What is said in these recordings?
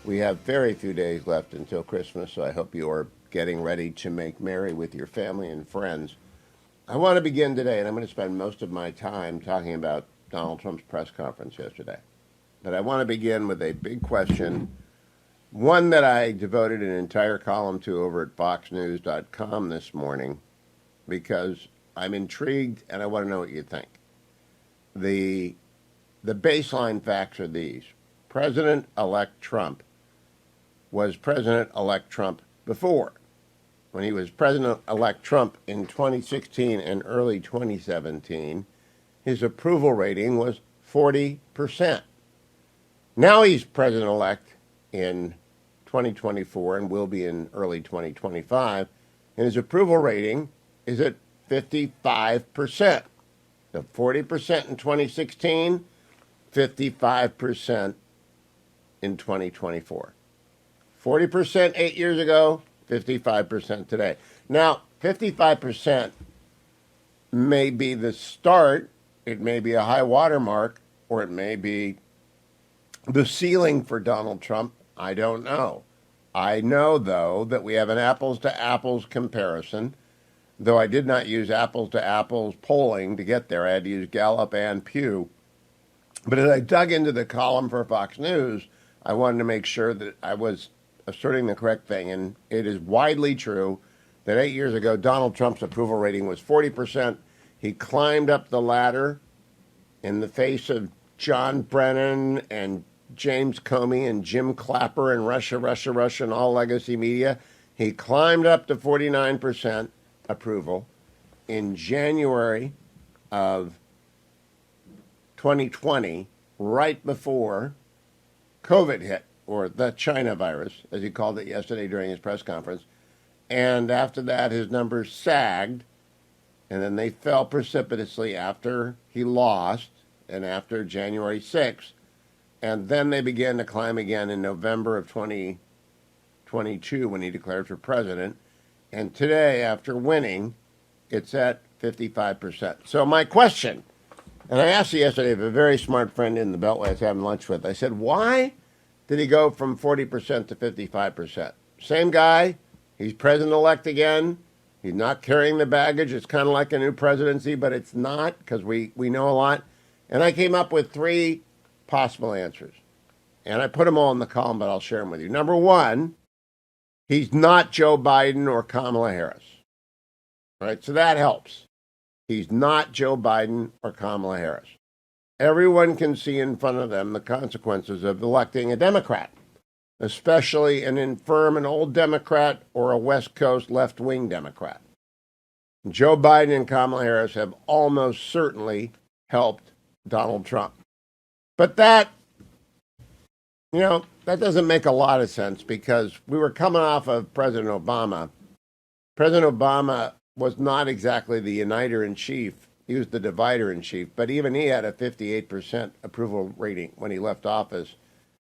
We have very few days left until Christmas, so I hope you are getting ready to make merry with your family and friends. I want to begin today, and I'm going to spend most of my time talking about Donald Trump's press conference yesterday. But I want to begin with a big question, one that I devoted an entire column to over at foxnews.com this morning, because I'm intrigued and I want to know what you think. The baseline facts are these. President-elect Trump was President-elect Trump before. When he was President-elect Trump in 2016 and early 2017, his approval rating was 40%. Now he's President-elect in 2024 and will be in early 2025, and his approval rating is at 55%. So 40% in 2016, 55% in 2024. 40% 8 years ago, 55% today. Now, 55% may be the start, it may be a high water mark, or it may be the ceiling for Donald Trump. I don't know. I know, though, that we have an apples-to-apples comparison, though I did not use apples-to-apples polling to get there. I had to use Gallup and Pew. But as I dug into the column for Fox News, I wanted to make sure that I was asserting the correct thing, and it is widely true that 8 years ago, Donald Trump's approval rating was 40%. He climbed up the ladder in the face of John Brennan and James Comey and Jim Clapper and Russia, and all legacy media. He climbed up to 49% approval in January of 2020, right before COVID hit, or the China virus, as he called it yesterday during his press conference. And after that, his numbers sagged, and then they fell precipitously after he lost and after January 6th. And then they began to climb again in November of 2022 when he declared for president. And today, after winning, it's at 55%. So my question, and I asked you yesterday of a very smart friend in the Beltway I was having lunch with, I said, why did he go from 40% to 55%? Same guy. He's president-elect again. He's not carrying the baggage. It's kind of like a new presidency, but it's not, because we know a lot. And I came up with three possible answers. And I put them all in the column, but I'll share them with you. Number one, he's not Joe Biden or Kamala Harris. All right, so that helps. He's not Joe Biden or Kamala Harris. Everyone can see in front of them the consequences of electing a Democrat, especially an infirm, an old Democrat or a West Coast left-wing Democrat. Joe Biden and Kamala Harris have almost certainly helped Donald Trump. But that doesn't make a lot of sense, because we were coming off of President Obama. President Obama was not exactly the uniter-in-chief. He was the divider-in-chief, but even he had a 58% approval rating when he left office.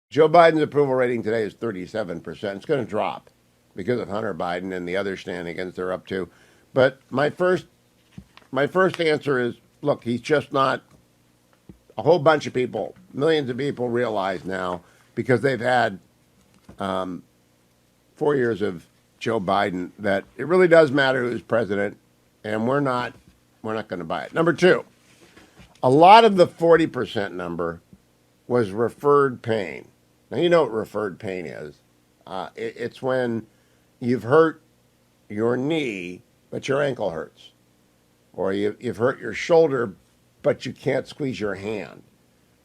Joe Biden's approval rating today is 37%. It's going to drop because of Hunter Biden and the other shenanigans they're up to. But my first answer is, look, he's just not. A whole bunch of people, millions of people realize now, because they've had 4 years of Joe Biden, that it really does matter who's president, and we're not going to buy it. Number two, a lot of the 40% number was referred pain. Now, you know what referred pain is. It's when you've hurt your knee, but your ankle hurts. Or you've hurt your shoulder, but you can't squeeze your hand.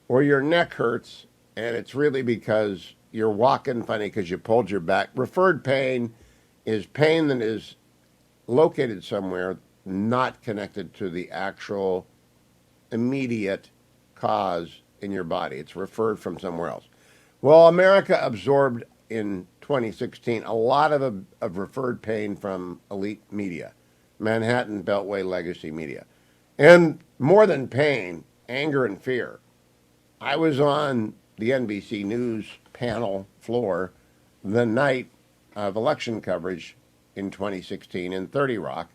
Or your neck hurts, and it's really because you're walking funny because you pulled your back. Referred pain is pain that is located somewhere not connected to the actual immediate cause in your body. It's referred from somewhere else. Well, America absorbed in 2016 a lot of referred pain from elite media, Manhattan Beltway legacy media. And more than pain, anger and fear. I was on the NBC News panel floor the night of election coverage in 2016 in 30 Rock.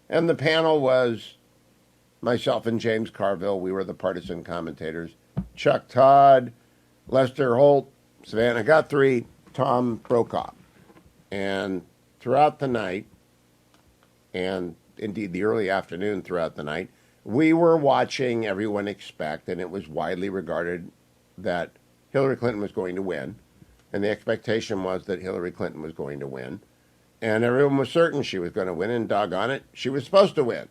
And the panel was myself and James Carville. We were the partisan commentators. Chuck Todd, Lester Holt, Savannah Guthrie, Tom Brokaw. And throughout the night, and indeed the early afternoon throughout the night, we were watching everyone expect, and it was widely regarded that Hillary Clinton was going to win. And the expectation was that Hillary Clinton was going to win. And everyone was certain she was going to win, and doggone it, she was supposed to win.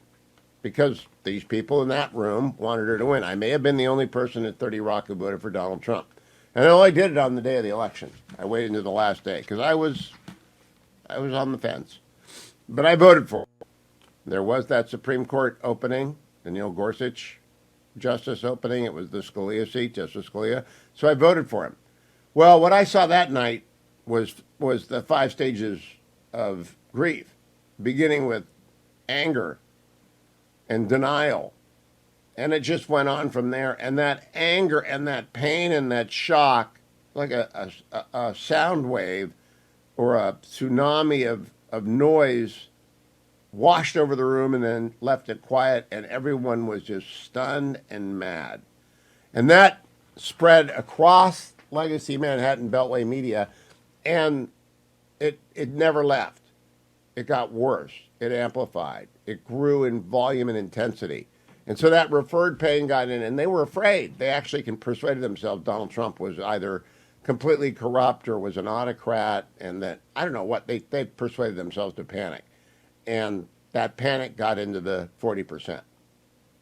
Because these people in that room wanted her to win. I may have been the only person at 30 Rock who voted for Donald Trump. And I only did it on the day of the election. I waited until the last day, because I was on the fence. But I voted for him. There was that Supreme Court opening, the Neil Gorsuch justice opening. It was the Scalia seat, Justice Scalia. So I voted for him. Well, what I saw that night was the 5 stages of grief, beginning with anger and denial. And it just went on from there. And that anger and that pain and that shock, like a sound wave or a tsunami of noise, washed over the room and then left it quiet, and everyone was just stunned and mad. And that spread across legacy Manhattan Beltway media, and it never left. It got worse. It amplified. It grew in volume and intensity. And so that referred pain got in, and they were afraid. They actually persuaded themselves Donald Trump was either completely corrupt or was an autocrat, and that, I don't know what, they persuaded themselves to panic. And that panic got into the 40%.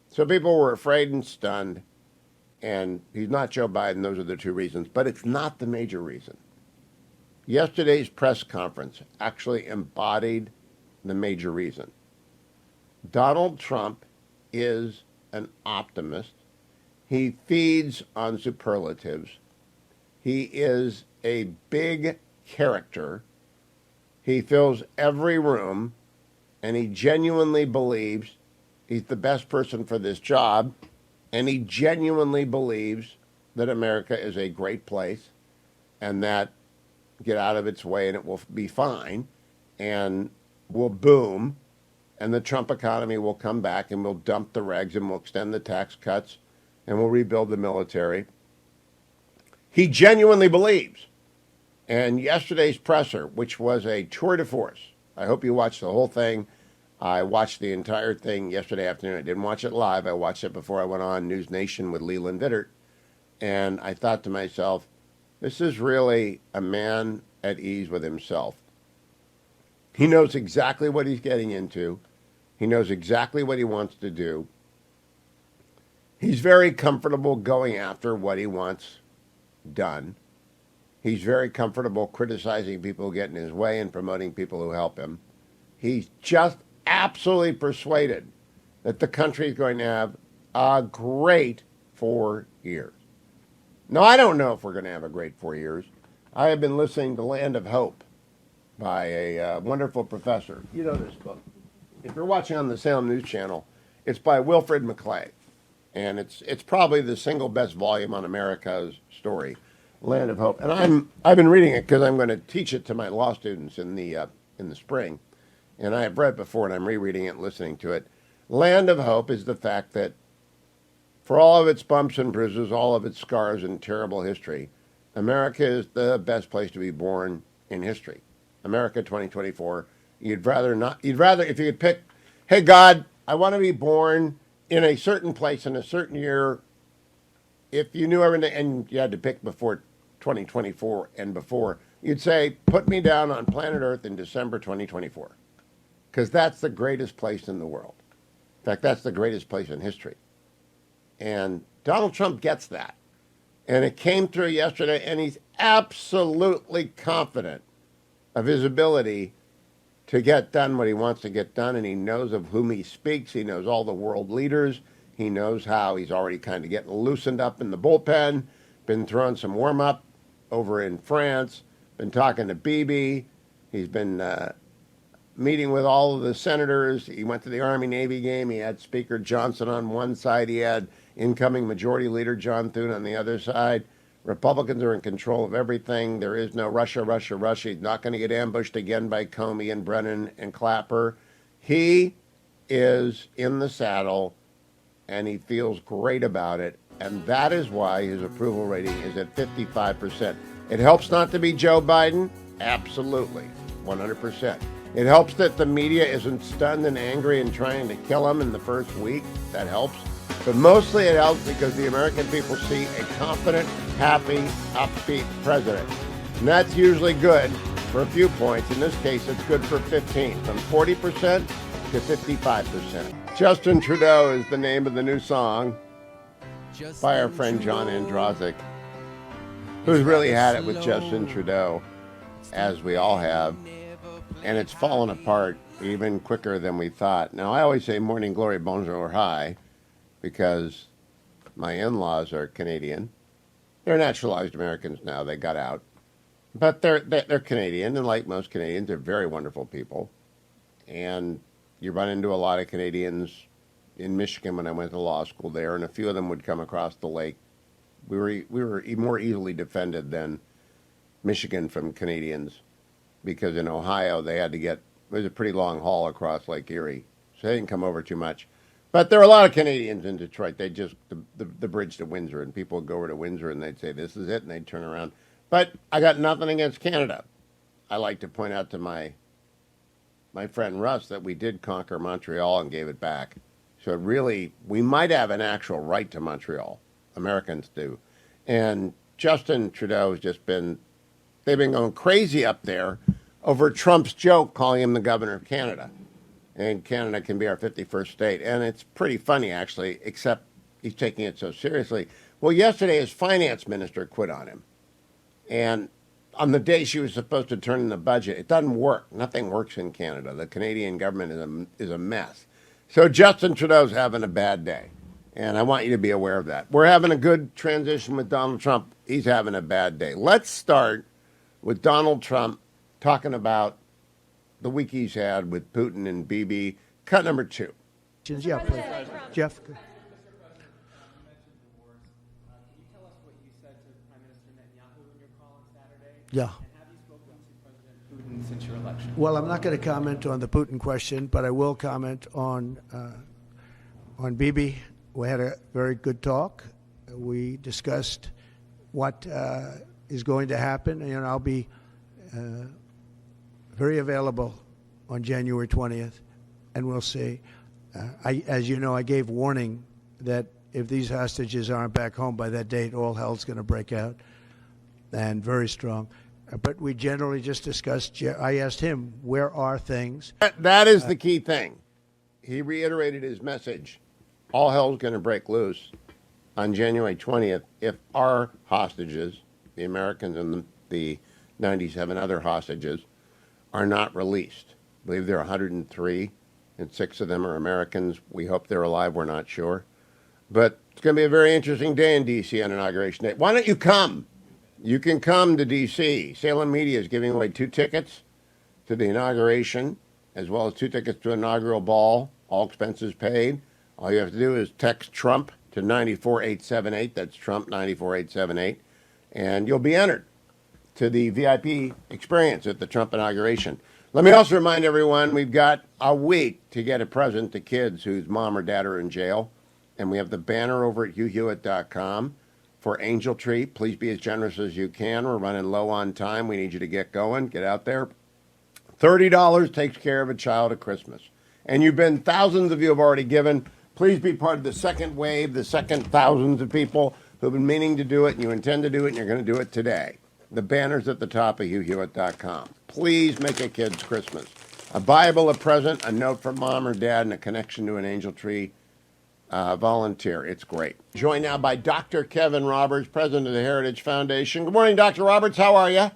So people were afraid and stunned, and he's not Joe Biden. Those are the 2 reasons, but it's not the major reason. Yesterday's press conference actually embodied the major reason. Donald Trump is an optimist. He feeds on superlatives. He is a big character. He fills every room, and he genuinely believes he's the best person for this job, and he genuinely believes that America is a great place and that get out of its way and it will be fine and will boom, and the Trump economy will come back, and we'll dump the regs, and we'll extend the tax cuts, and we'll rebuild the military. He genuinely believes. And yesterday's presser, which was a tour de force, I hope you watched the whole thing. I watched the entire thing yesterday afternoon. I didn't watch it live. I watched it before I went on News Nation with Leland Vittert. And I thought to myself, this is really a man at ease with himself. He knows exactly what he's getting into. He knows exactly what he wants to do. He's very comfortable going after what he wants done. He's very comfortable criticizing people who get in his way and promoting people who help him. He's just absolutely persuaded that the country is going to have a great 4 years. Now, I don't know if we're going to have a great 4 years. I have been listening to Land of Hope by a wonderful professor. You know this book. If you're watching on the Salem News Channel, it's by Wilfred McClay. And it's probably the single best volume on America's story, Land of Hope. And I've been reading it because I'm going to teach it to my law students in the spring. And I have read before, and I'm rereading it and listening to it. Land of Hope is the fact that for all of its bumps and bruises, all of its scars and terrible history, America is the best place to be born in history. America 2024. You'd rather, if you could pick, hey, God, I want to be born in a certain place in a certain year. If you knew everything and you had to pick before 2024 and before, you'd say, put me down on planet Earth in December 2024. Because that's the greatest place in the world. In fact, that's the greatest place in history. And Donald Trump gets that. And it came through yesterday, and he's absolutely confident of his ability to get done what he wants to get done, and he knows of whom he speaks. He knows all the world leaders. He knows how he's already kind of getting loosened up in the bullpen, been throwing some warm-up over in France, been talking to Bibi. He's been meeting with all of the senators. He went to the Army-Navy game. He had Speaker Johnson on one side. He had incoming Majority Leader John Thune on the other side. Republicans are in control of everything. There is no Russia, Russia, Russia. He's not going to get ambushed again by Comey and Brennan and Clapper. He is in the saddle, and he feels great about it. And that is why his approval rating is at 55%. It helps not to be Joe Biden? Absolutely, 100%. It helps that the media isn't stunned and angry and trying to kill him in the first week. That helps. But mostly it helps because the American people see a confident, happy, upbeat president. And that's usually good for a few points. In this case, it's good for 15, from 40% to 55%. Justin Trudeau is the name of the new song by our friend John Androzek, who's really had it with Justin Trudeau, as we all have. And it's fallen apart even quicker than we thought. Now, I always say morning glory, bonjour, hi, because my in-laws are Canadian. They're naturalized Americans now. They got out. But they're Canadian, and like most Canadians, they're very wonderful people. And you run into a lot of Canadians in Michigan when I went to law school there, and a few of them would come across the lake. We were more easily defended than Michigan from Canadians, because in Ohio they had to it was a pretty long haul across Lake Erie, so they didn't come over too much. But there are a lot of Canadians in Detroit. They just, the bridge to Windsor, and people would go over to Windsor and they'd say, this is it, and they'd turn around. But I got nothing against Canada. I like to point out to my friend Russ that we did conquer Montreal and gave it back. So really, we might have an actual right to Montreal. Americans do. And Justin Trudeau has just been, they've been going crazy up there over Trump's joke calling him the governor of Canada. And Canada can be our 51st state. And it's pretty funny, actually, except he's taking it so seriously. Well, yesterday his finance minister quit on him. And on the day she was supposed to turn in the budget, it doesn't work. Nothing works in Canada. The Canadian government is a mess. So Justin Trudeau's having a bad day. And I want you to be aware of that. We're having a good transition with Donald Trump. He's having a bad day. Let's start with Donald Trump talking about the week he's had with Putin and Bibi. Cut number 2. Yeah, please. Jeff. Yeah. Since your election? Well, I'm not going to comment on the Putin question, but I will comment on Bibi. We had a very good talk. We discussed what is going to happen, and I'll be very available on January 20th, and we'll see. As you know, I gave warning that if these hostages aren't back home by that date, all hell's going to break out, and very strong. But we generally just discussed, I asked him, where are things? That is the key thing. He reiterated his message. All hell's going to break loose on January 20th if our hostages, the Americans and the 97 other hostages, are not released. I believe there are 103, and 6 of them are Americans. We hope they're alive. We're not sure. But it's going to be a very interesting day in D.C. on Inauguration Day. Why don't you come? You can come to D.C. Salem Media is giving away 2 tickets to the inauguration, as well as 2 tickets to inaugural ball, all expenses paid. All you have to do is text Trump to 94878. That's Trump 94878. And you'll be entered to the VIP experience at the Trump inauguration. Let me also remind everyone we've got a week to get a present to kids whose mom or dad are in jail. And we have the banner over at hughhewitt.com. For Angel Tree, please be as generous as you can. We're running low on time. We need you to get going. Get out there. $30 takes care of a child at Christmas. And thousands of you have already given. Please be part of the second wave, the second thousands of people who have been meaning to do it, and you intend to do it, and you're going to do it today. The banner's at the top of hughhewitt.com. Please make a kid's Christmas. A Bible, a present, a note from mom or dad, and a connection to an Angel Tree. Volunteer. It's great. Joined now by Dr. Kevin Roberts, president of the Heritage Foundation. Good morning, Dr. Roberts. How are you?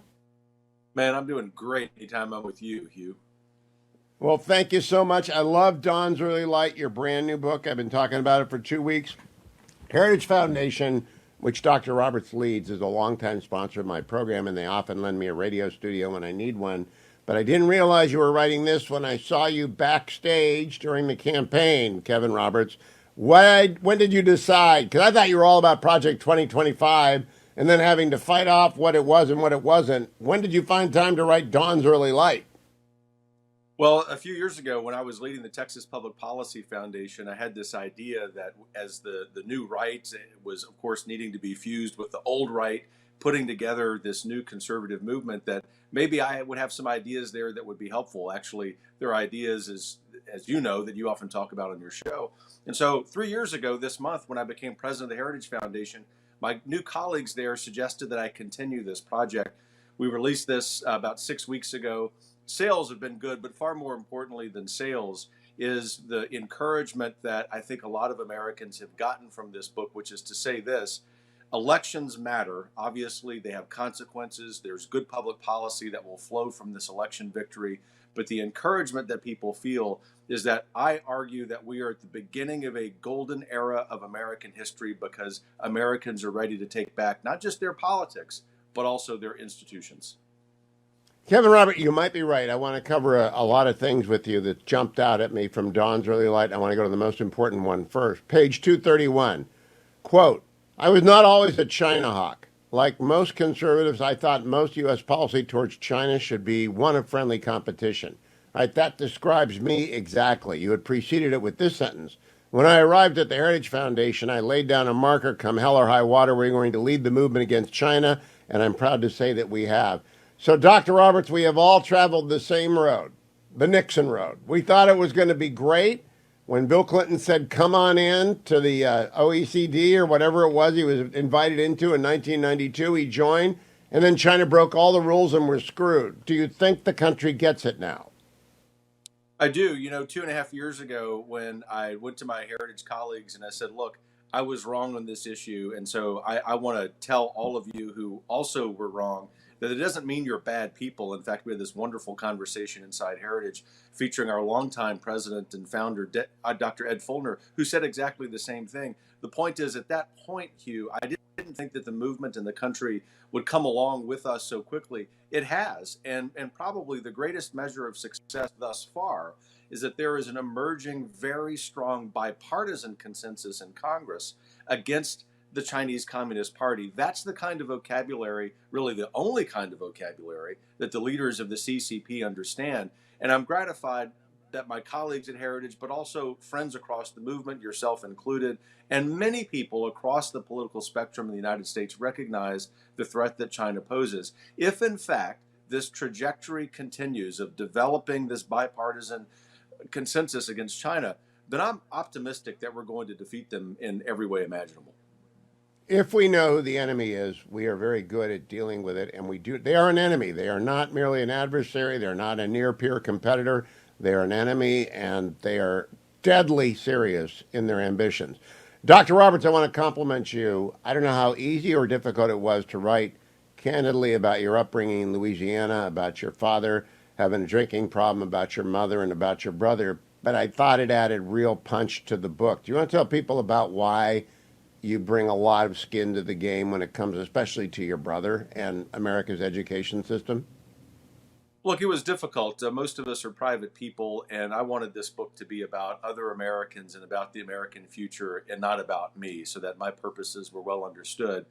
Man, I'm doing great anytime I'm with you, Hugh. Well, thank you so much. I love Dawn's Early Light, your brand new book. I've been talking about it for 2 weeks. Heritage Foundation, which Dr. Roberts leads, is a longtime sponsor of my program, and they often lend me a radio studio when I need one. But I didn't realize you were writing this when I saw you backstage during the campaign, Kevin Roberts. When did you decide? Because I thought you were all about Project 2025 and then having to fight off what it was and what it wasn't. When did you find time to write Dawn's Early Light? Well, a few years ago when I was leading the Texas Public Policy Foundation, I had this idea that as the new right was, of course, needing to be fused with the old right, putting together this new conservative movement that maybe I would have some ideas there that would be helpful. Actually, there are ideas, as you know, that you often talk about on your show. And so 3 years ago this month, when I became president of the Heritage Foundation, my new colleagues there suggested that I continue this project. We released this about 6 weeks ago. Sales have been good, but far more importantly than sales is the encouragement that I think a lot of Americans have gotten from this book, which is to say this: elections matter. Obviously, they have consequences. There's good public policy that will flow from this election victory. But the encouragement that people feel is that I argue that we are at the beginning of a golden era of American history, because Americans are ready to take back not just their politics, but also their institutions. Kevin Robert, you might be right. I want to cover a lot of things with you that jumped out at me from Dawn's early light. I want to go to the most important one first. Page 231, quote, "I was not always a China hawk. Like most conservatives, I thought most U.S. policy towards China should be one of friendly competition." Right, that describes me exactly. You had preceded it with this sentence: "When I arrived at the Heritage Foundation, I laid down a marker, come hell or high water, we're going to lead the movement against China," and I'm proud to say that we have. So, Dr. Roberts, we have all traveled the same road, the Nixon road. We thought it was going to be great when Bill Clinton said, "Come on in to the OECD," or whatever it was he was invited into in 1992. He joined, and then China broke all the rules and we're screwed. Do you think the country gets it now? I do. 2.5 years ago, when I went to my Heritage colleagues and I said, look, I was wrong on this issue. And so I want to tell all of you who also were wrong that it doesn't mean you're bad people. In fact, we had this wonderful conversation inside Heritage featuring our longtime president and founder, Dr. Ed Fulner, who said exactly the same thing. The point is, at that point, Hugh, I didn't think that the movement in the country would come along with us so quickly. It has. And probably the greatest measure of success thus far is that there is an emerging, very strong bipartisan consensus in Congress against the Chinese Communist Party. That's the kind of vocabulary, really the only kind of vocabulary, that the leaders of the CCP understand. And I'm gratified that my colleagues at Heritage, but also friends across the movement, yourself included, and many people across the political spectrum in the United States recognize the threat that China poses. If, in fact, this trajectory continues of developing this bipartisan consensus against China, then I'm optimistic that we're going to defeat them in every way imaginable. If we know who the enemy is, we are very good at dealing with it, and we do. They are an enemy. They are not merely an adversary. They're not a near-peer competitor. They are an enemy, and they are deadly serious in their ambitions. Dr. Roberts, I want to compliment you. I don't know how easy or difficult it was to write candidly about your upbringing in Louisiana, about your father having a drinking problem, about your mother, and about your brother, but I thought it added real punch to the book. Do you want to tell people about why you bring a lot of skin to the game when it comes especially to your brother and America's education system? Look, it was difficult. Most of us are private people, and I wanted this book to be about other Americans and about the American future and not about me, so that my purposes were well understood.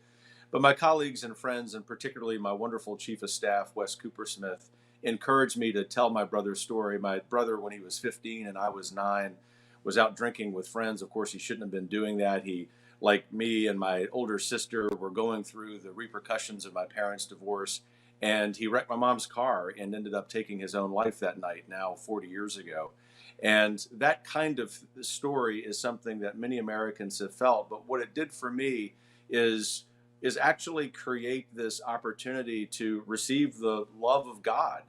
But my colleagues and friends, and particularly my wonderful Chief of Staff, Wes Coopersmith, encouraged me to tell my brother's story. My brother, when he was 15 and I was 9, was out drinking with friends. Of course, he shouldn't have been doing that. He, like me and my older sister, were going through the repercussions of my parents' divorce. And he wrecked my mom's car and ended up taking his own life that night, now 40 years ago. And that kind of story is something that many Americans have felt. But what it did for me is actually create this opportunity to receive the love of God.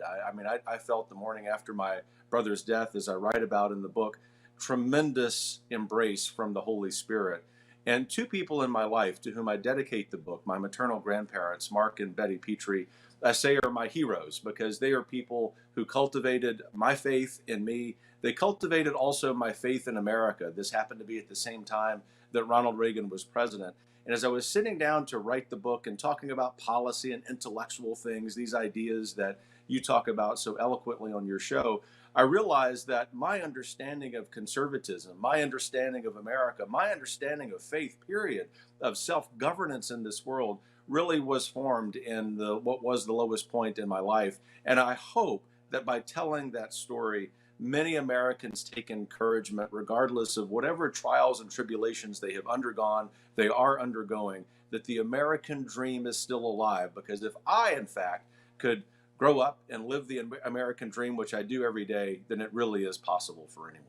I felt the morning after my brother's death, as I write about in the book, tremendous embrace from the Holy Spirit. And two people in my life to whom I dedicate the book, my maternal grandparents, Mark and Betty Petrie, I say are my heroes, because they are people who cultivated my faith in me. They cultivated also my faith in America. This happened to be at the same time that Ronald Reagan was president. And as I was sitting down to write the book and talking about policy and intellectual things, these ideas that you talk about so eloquently on your show, I realized that my understanding of conservatism, my understanding of America, my understanding of faith, period, of self-governance in this world, really was formed in what was the lowest point in my life. And I hope that by telling that story, many Americans take encouragement, regardless of whatever trials and tribulations they have undergone, they are undergoing, that the American dream is still alive. Because if I, in fact, could grow up and live the American dream, which I do every day, then it really is possible for anyone.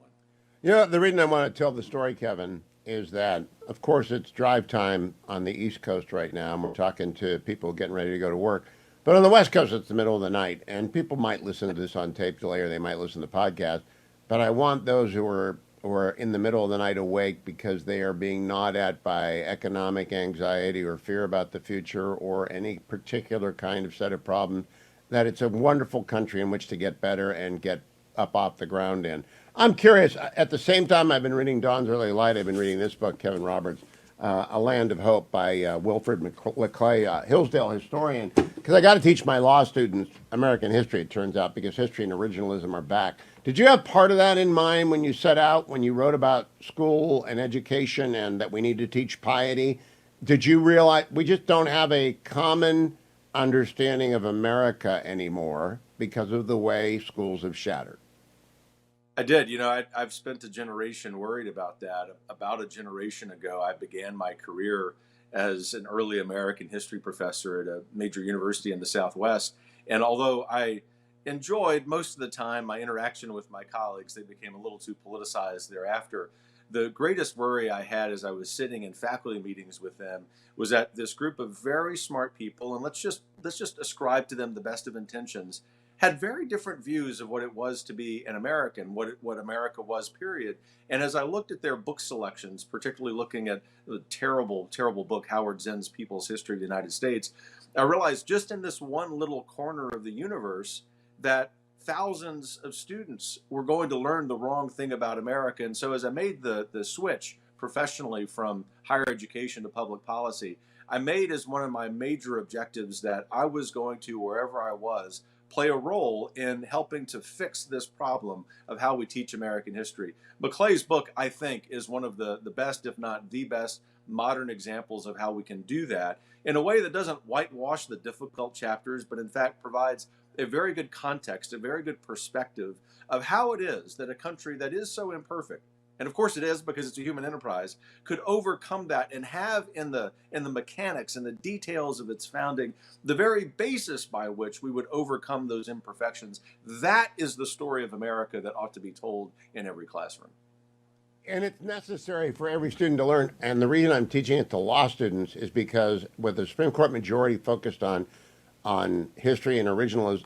You know, the reason I want to tell the story, Kevin, is that, of course, it's drive time on the East Coast right now, and we're talking to people getting ready to go to work. But on the West Coast, it's the middle of the night, and people might listen to this on tape delay or they might listen to the podcast. But I want those who are in the middle of the night awake because they are being gnawed at by economic anxiety or fear about the future or any particular kind of set of problems, that it's a wonderful country in which to get better and get up off the ground in. I'm curious. At the same time, I've been reading Dawn's Early Light. I've been reading this book, Kevin Roberts, A Land of Hope by Wilfred McClay, Hillsdale historian. Because I got to teach my law students American history, it turns out, because history and originalism are back. Did you have part of that in mind when you set out, when you wrote about school and education and that we need to teach piety? Did you realize we just don't have a common understanding of America anymore because of the way schools have shattered? I did. I've spent a generation worried about that. About a generation ago, I began my career as an early American history professor at a major university in the Southwest. And although I enjoyed most of the time my interaction with my colleagues, they became a little too politicized thereafter. The greatest worry I had as I was sitting in faculty meetings with them was that this group of very smart people, and let's just ascribe to them the best of intentions, had very different views of what it was to be an American, what America was, period. And as I looked at their book selections, particularly looking at the terrible, terrible book, Howard Zinn's People's History of the United States, I realized just in this one little corner of the universe that thousands of students were going to learn the wrong thing about America. And so as I made the switch professionally from higher education to public policy, I made as one of my major objectives that I was going to, wherever I was, play a role in helping to fix this problem of how we teach American history. McClay's book, I think, is one of the best, if not the best, modern examples of how we can do that in a way that doesn't whitewash the difficult chapters, but in fact provides a very good context, a very good perspective of how it is that a country that is so imperfect, and of course it is because it's a human enterprise, could overcome that and have in the mechanics and the details of its founding the very basis by which we would overcome those imperfections. That is the story of America that ought to be told in every classroom. And it's necessary for every student to learn. And the reason I'm teaching it to law students is because with the Supreme Court majority focused on history and original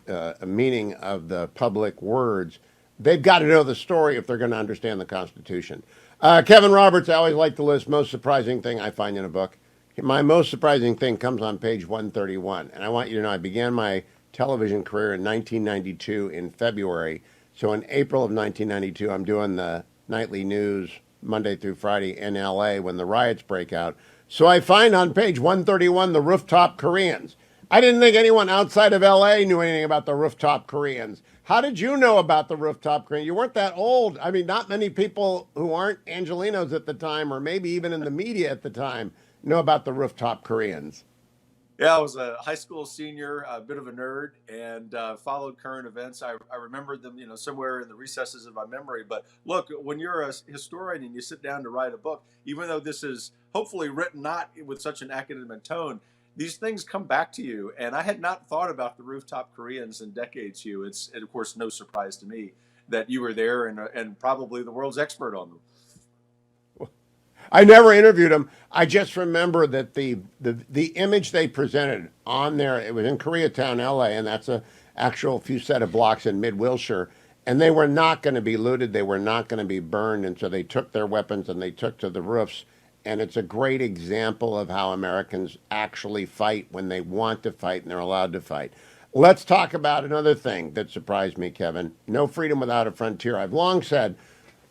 meaning of the public words, they've got to know the story if they're going to understand the Constitution. Kevin Roberts, I always like to list most surprising thing I find in a book. My most surprising thing comes on page 131. And I want you to know I began my television career in 1992 in February. So in April of 1992, I'm doing the nightly news Monday through Friday in LA when the riots break out. So I find on page 131 the rooftop Koreans. I didn't think anyone outside of LA knew anything about the rooftop Koreans. How did you know about the rooftop Koreans? You weren't that old. I mean, not many people who aren't Angelenos at the time, or maybe even in the media at the time, know about the rooftop Koreans. Yeah, I was a high school senior, a bit of a nerd, and followed current events. I remembered them, somewhere in the recesses of my memory. But look, when you're a historian and you sit down to write a book, even though this is hopefully written not with such an academic tone, these things come back to you. And I had not thought about the rooftop Koreans in decades, Hugh. It's, of course, no surprise to me that you were there and probably the world's expert on them. I never interviewed him. I just remember that the image they presented on there, it was in Koreatown, LA, and that's a actual few set of blocks in mid-Wilshire, and they were not going to be looted. They were not going to be burned, and so they took their weapons and they took to the roofs. And it's a great example of how Americans actually fight when they want to fight and they're allowed to fight. Let's talk about another thing that surprised me, Kevin. No freedom without a frontier. I've long said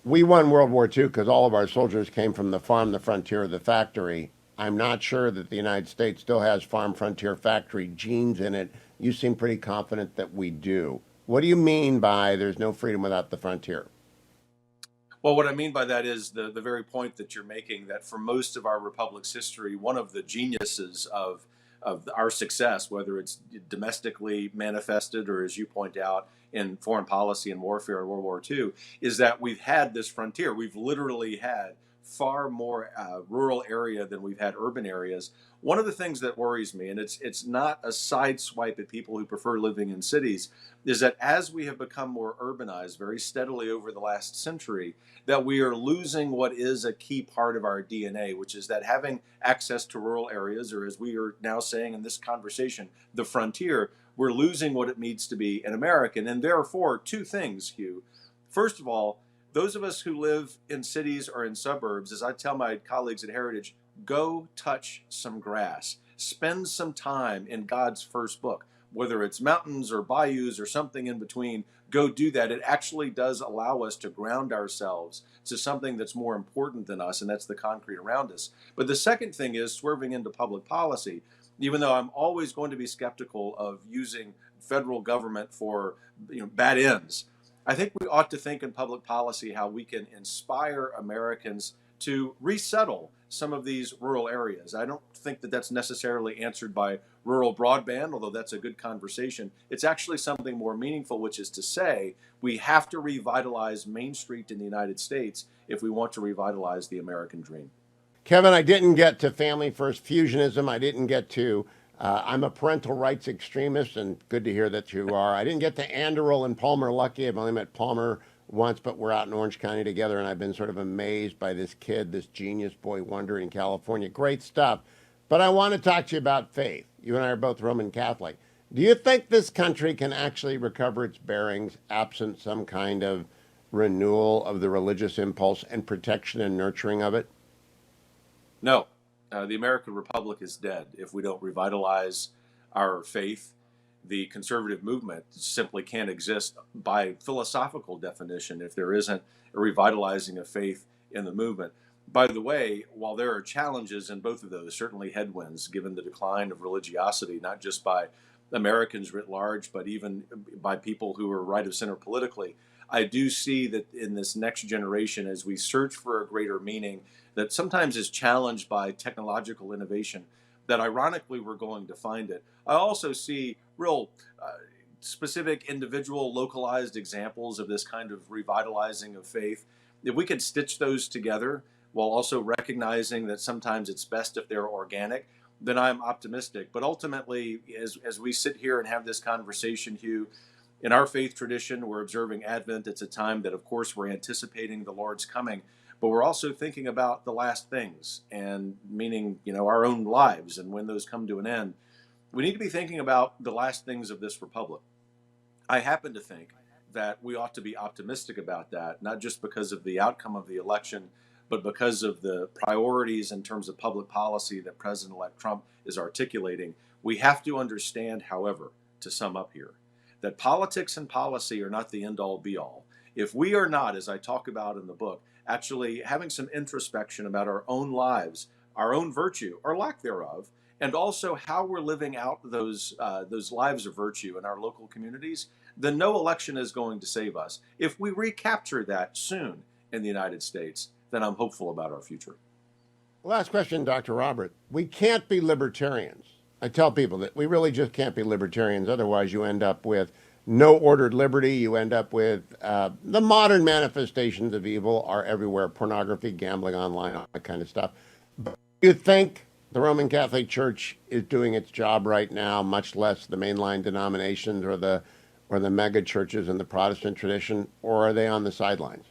we won World War II because all of our soldiers came from the farm, the frontier, the factory. I'm not sure that the United States still has farm, frontier, factory genes in it. You seem pretty confident that we do. What do you mean by there's no freedom without the frontier? Well, what I mean by that is the very point that you're making, that for most of our republic's history, one of the geniuses of our success, whether it's domestically manifested or, as you point out, in foreign policy and warfare in World War II, is that we've had this frontier. We've literally had far more rural area than we've had urban areas. One of the things that worries me, and it's not a side swipe at people who prefer living in cities, is that as we have become more urbanized very steadily over the last century, that we are losing what is a key part of our DNA, which is that having access to rural areas, or as we are now saying in this conversation, the frontier, we're losing what it means to be an American. And therefore, two things, Hugh. First of all, those of us who live in cities or in suburbs, as I tell my colleagues at Heritage, go touch some grass. Spend some time in God's first book, whether it's mountains or bayous or something in between. Go do that. It actually does allow us to ground ourselves to something that's more important than us, and that's the concrete around us. But the second thing is swerving into public policy. Even though I'm always going to be skeptical of using federal government for bad ends, I think we ought to think in public policy how we can inspire Americans to resettle some of these rural areas. I don't think that that's necessarily answered by rural broadband, although that's a good conversation. It's actually something more meaningful, which is to say we have to revitalize Main Street in the United States if we want to revitalize the American dream. Kevin, I didn't get to family first fusionism. I didn't get to, I'm a parental rights extremist, and good to hear that you are. I didn't get to Anderl and Palmer Luckey. I've only met Palmer once, but we're out in Orange County together, and I've been sort of amazed by this kid, this genius boy wonder in California. Great stuff. But I want to talk to you about faith. You and I are both Roman Catholic. Do you think this country can actually recover its bearings absent some kind of renewal of the religious impulse and protection and nurturing of it? No, the American Republic is dead if we don't revitalize our faith. The conservative movement simply can't exist by philosophical definition if there isn't a revitalizing of faith in the movement. By the way, while there are challenges in both of those, certainly headwinds, given the decline of religiosity, not just by Americans writ large, but even by people who are right of center politically, I do see that in this next generation, as we search for a greater meaning that sometimes is challenged by technological innovation, that ironically we're going to find it. I also see real specific individual localized examples of this kind of revitalizing of faith. If we could stitch those together while also recognizing that sometimes it's best if they're organic, then I'm optimistic. But ultimately, as we sit here and have this conversation, Hugh, in our faith tradition, we're observing Advent. It's a time that, of course, we're anticipating the Lord's coming, but we're also thinking about the last things, and meaning, our own lives and when those come to an end. We need to be thinking about the last things of this republic. I happen to think that we ought to be optimistic about that, not just because of the outcome of the election, but because of the priorities in terms of public policy that President-elect Trump is articulating. We have to understand, however, to sum up here, that politics and policy are not the end-all be-all. If we are not, as I talk about in the book, actually having some introspection about our own lives, our own virtue or lack thereof, and also how we're living out those lives of virtue in our local communities, then no election is going to save us. If we recapture that soon in the United States, then I'm hopeful about our future. Last question, Dr. Robert. We can't be libertarians. I tell people that we really just can't be libertarians. Otherwise, you end up with no ordered liberty. You end up with the modern manifestations of evil are everywhere: pornography, gambling online, all that kind of stuff. But you think the Roman Catholic Church is doing its job right now, much less the mainline denominations or the mega churches in the Protestant tradition, or are they on the sidelines?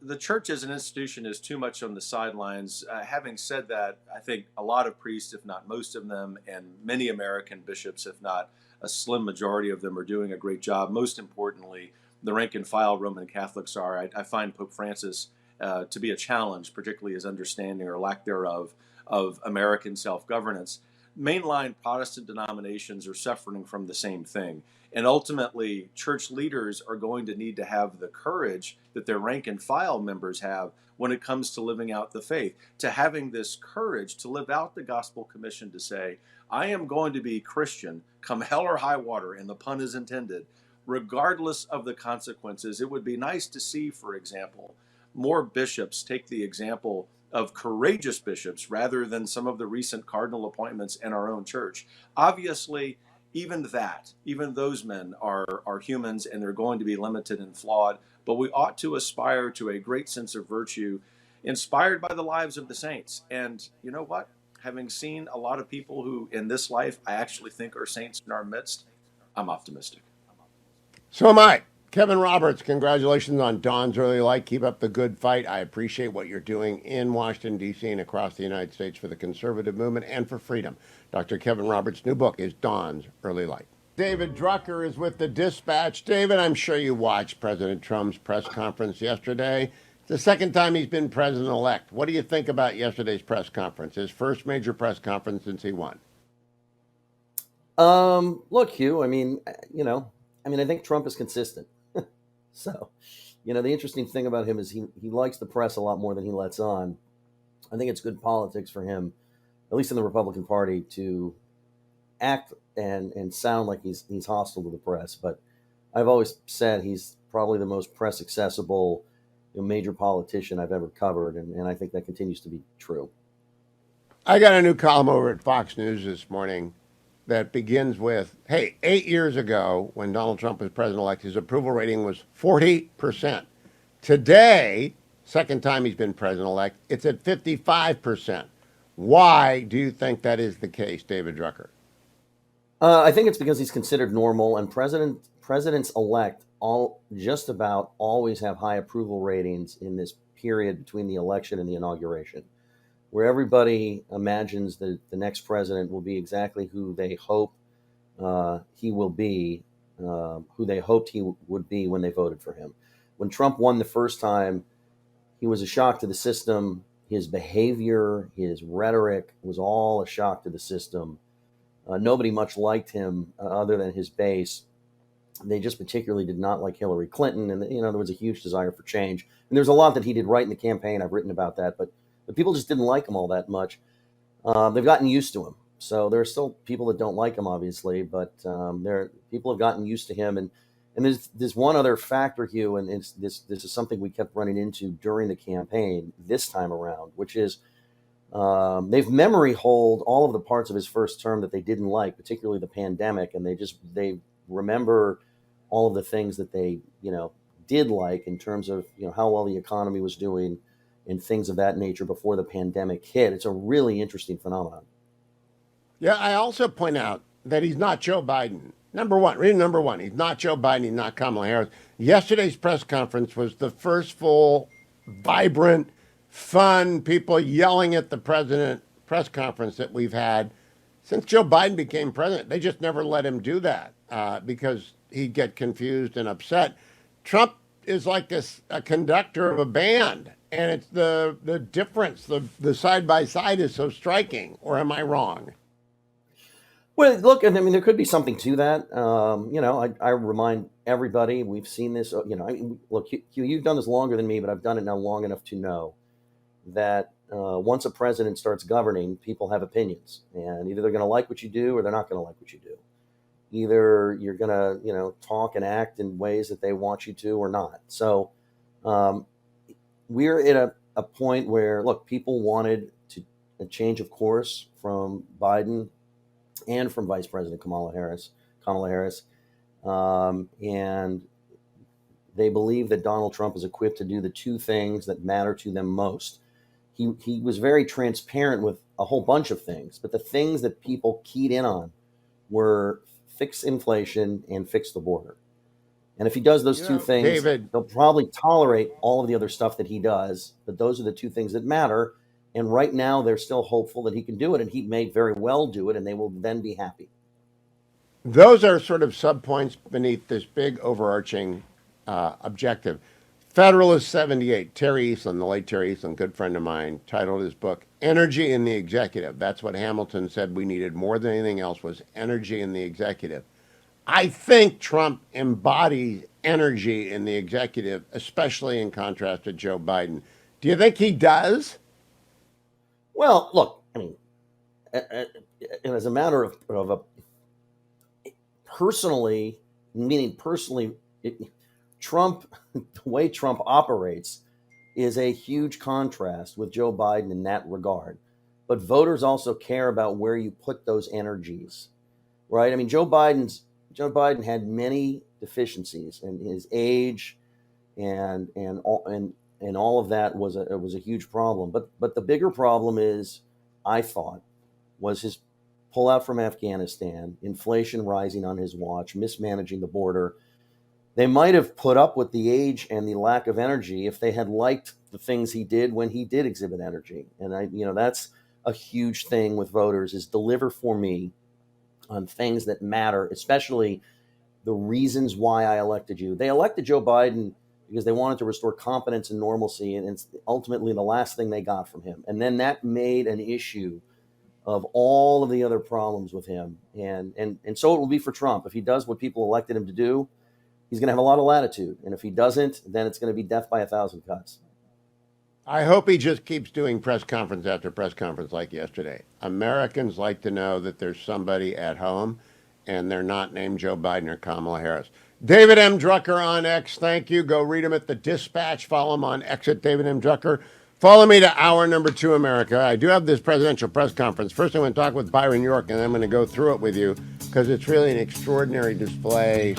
The church as an institution is too much on the sidelines. Having said that, I think a lot of priests, if not most of them, and many American bishops, if not a slim majority of them, are doing a great job. Most importantly, the rank and file Roman Catholics are. I find Pope Francis to be a challenge, particularly his understanding or lack thereof of American self-governance. Mainline Protestant denominations are suffering from the same thing. And ultimately, church leaders are going to need to have the courage that their rank and file members have when it comes to living out the faith, to having this courage to live out the gospel commission to say, I am going to be Christian, come hell or high water, and the pun is intended, regardless of the consequences. It would be nice to see, for example, more bishops take the example of courageous bishops rather than some of the recent cardinal appointments in our own church. Obviously, even those men are humans, and they're going to be limited and flawed. But we ought to aspire to a great sense of virtue, inspired by the lives of the saints. And you know what? Having seen a lot of people who, in this life, I actually think are saints in our midst, I'm optimistic. So am I. Kevin Roberts, congratulations on Dawn's Early Light. Keep up the good fight. I appreciate what you're doing in Washington, D.C. and across the United States for the conservative movement and for freedom. Dr. Kevin Roberts' new book is Dawn's Early Light. David Drucker is with the Dispatch. David, I'm sure you watched President Trump's press conference yesterday. It's the second time he's been president-elect. What do you think about yesterday's press conference, his first major press conference since he won? Look, Hugh, I think Trump is consistent. So, the interesting thing about him is he likes the press a lot more than he lets on. I think it's good politics for him, at least in the Republican Party, to act and sound like he's hostile to the press. But I've always said he's probably the most press accessible major politician I've ever covered, and I think that continues to be true. I got a new column over at Fox News this morning that begins with, hey, 8 years ago, when Donald Trump was president-elect, his approval rating was 40%. Today, second time he's been president-elect, it's at 55%. Why do you think that is the case, David Drucker? I think it's because he's considered normal, and presidents-elect all just about always have high approval ratings in this period between the election and the inauguration, where everybody imagines that the next president will be exactly who they hope he will be, who they hoped he would be when they voted for him. When Trump won the first time, he was a shock to the system. His behavior, his rhetoric was all a shock to the system. Nobody much liked him other than his base. They just particularly did not like Hillary Clinton, and there was a huge desire for change. And there's a lot that he did right in the campaign. I've written about that, but people just didn't like him all that much. They've gotten used to him. So there are still people that don't like him, obviously, but people have gotten used to him. And there's one other factor, Hugh, and this is something we kept running into during the campaign this time around, which is they've memory hold all of the parts of his first term that they didn't like, particularly the pandemic, and they remember all of the things that they did like in terms of how well the economy was doing and things of that nature before the pandemic hit. It's a really interesting phenomenon. Yeah, I also point out that he's not Joe Biden. Reason number one, he's not Joe Biden, he's not Kamala Harris. Yesterday's press conference was the first full, vibrant, fun, people yelling at the president press conference that we've had since Joe Biden became president. They just never let him do that because he'd get confused and upset. Trump is like a conductor of a band, and it's the difference, the side-by-side is so striking. Or am I wrong? Well, look, there could be something to that. I remind everybody, we've seen this, look, you've done this longer than me, but I've done it now long enough to know that once a president starts governing, people have opinions, and either they're going to like what you do or they're not going to like what you do. Either you're going to, talk and act in ways that they want you to or not. So we're at a point where, look, people wanted a change of course from Biden and from Vice President Kamala Harris, and they believe that Donald Trump is equipped to do the two things that matter to them most. He was very transparent with a whole bunch of things, but the things that people keyed in on were fix inflation and fix the border. And if he does those two things, David, they'll probably tolerate all of the other stuff that he does, but those are the two things that matter. And right now, they're still hopeful that he can do it, and he may very well do it, and they will then be happy. those are sort of subpoints beneath this big overarching objective. Federalist 78, Terry Eastland, the late Terry Eastland, good friend of mine, titled his book, Energy in the Executive. That's what Hamilton said we needed more than anything else was energy in the executive. I think Trump embodies energy in the executive, especially in contrast to Joe Biden. Do you think he does? Well, look, as a matter of personally, Trump, the way Trump operates is a huge contrast with Joe Biden in that regard. But voters also care about where you put those energies. right? I mean, Joe Biden had many deficiencies, and his age and all of that was a huge problem. But the bigger problem is, I thought, was his pullout from Afghanistan, inflation rising on his watch, mismanaging the border. They might have put up with the age and the lack of energy if they had liked the things he did when he did exhibit energy. And that's a huge thing with voters, is deliver for me on things that matter, especially the reasons why I elected you. They elected Joe Biden because they wanted to restore confidence and normalcy, and it's ultimately the last thing they got from him. And then that made an issue of all of the other problems with him. And so it will be for Trump. If he does what people elected him to do, he's going to have a lot of latitude. And if he doesn't, then it's going to be death by 1,000 cuts. I hope he just keeps doing press conference after press conference like yesterday. Americans like to know that there's somebody at home and they're not named Joe Biden or Kamala Harris. David M. Drucker on X, thank you. Go read him at the Dispatch. Follow him on X at David M. Drucker. Follow me to hour number 2, America. I do have this presidential press conference. First, I'm going to talk with Byron York, and then I'm going to go through it with you because it's really an extraordinary display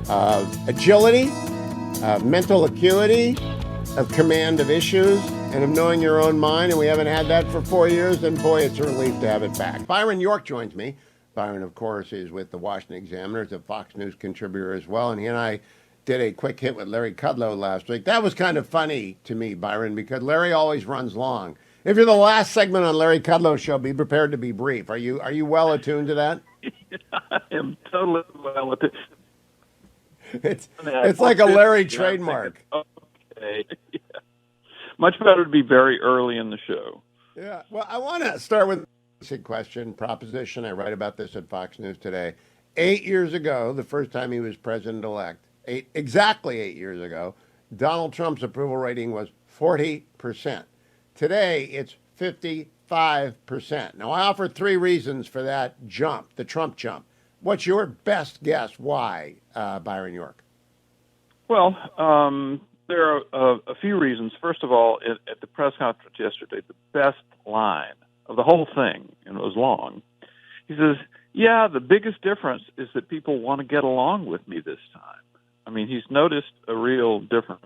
of agility, mental acuity, of command of issues, and of knowing your own mind. And we haven't had that for 4 years, and boy, it's a relief to have it back. Byron York joins me. Byron, of course, is with the Washington Examiner, is a Fox News contributor as well, and he and I did a quick hit with Larry Kudlow last week. That was kind of funny to me, Byron, because Larry always runs long. If you're the last segment on Larry Kudlow's show, be prepared to be brief. Are you well attuned to that? I am totally well attuned. It's like a Larry trademark. Okay. Yeah. Much better to be very early in the show. Yeah. Well, I want to start with a basic question, proposition. I write about this at Fox News today. 8 years ago, the first time he was president-elect, exactly 8 years ago, Donald Trump's approval rating was 40%. Today, it's 55%. Now, I offer 3 reasons for that jump, the Trump jump. What's your best guess why, Byron York? Well, there are a few reasons. First of all, at the press conference yesterday, the best line of the whole thing, and it was long, he says, yeah, the biggest difference is that people want to get along with me this time. I mean, he's noticed a real difference.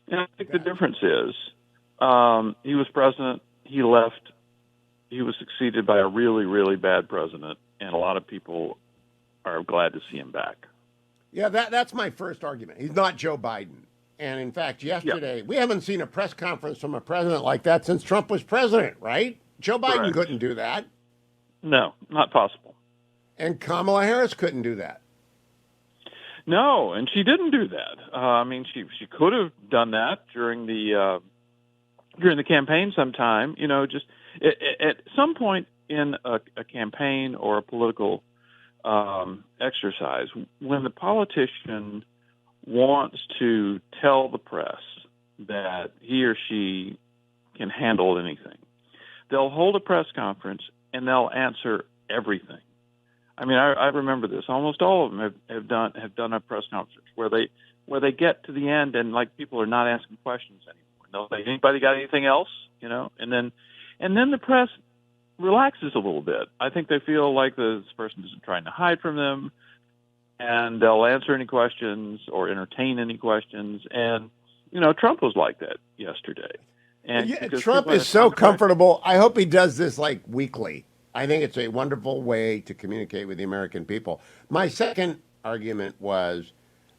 And I think the difference is he was president, he left, he was succeeded by a really, really bad president, and a lot of people are glad to see him back. Yeah, that's my first argument. He's not Joe Biden. And in fact, yesterday, we haven't seen a press conference from a president like that since Trump was president, right? Joe Biden couldn't do that. No, not possible. And Kamala Harris couldn't do that. No, and she didn't do that. I mean, she could have done that during the campaign sometime. You know, just at some point in a campaign or a political exercise, when the politician wants to tell the press that he or she can handle anything, they'll hold a press conference and they'll answer everything. I mean, I remember this. Almost all of them have done a press conference where they get to the end and like people are not asking questions anymore. They'll say, "Anybody got anything else?" You know, and then the press relaxes a little bit. I think they feel like this person isn't trying to hide from them, and they'll answer any questions or entertain any questions. And you know, Trump was like that yesterday. And yeah, Trump is so comfortable. I hope he does this like weekly. I think it's a wonderful way to communicate with the American people. My second argument was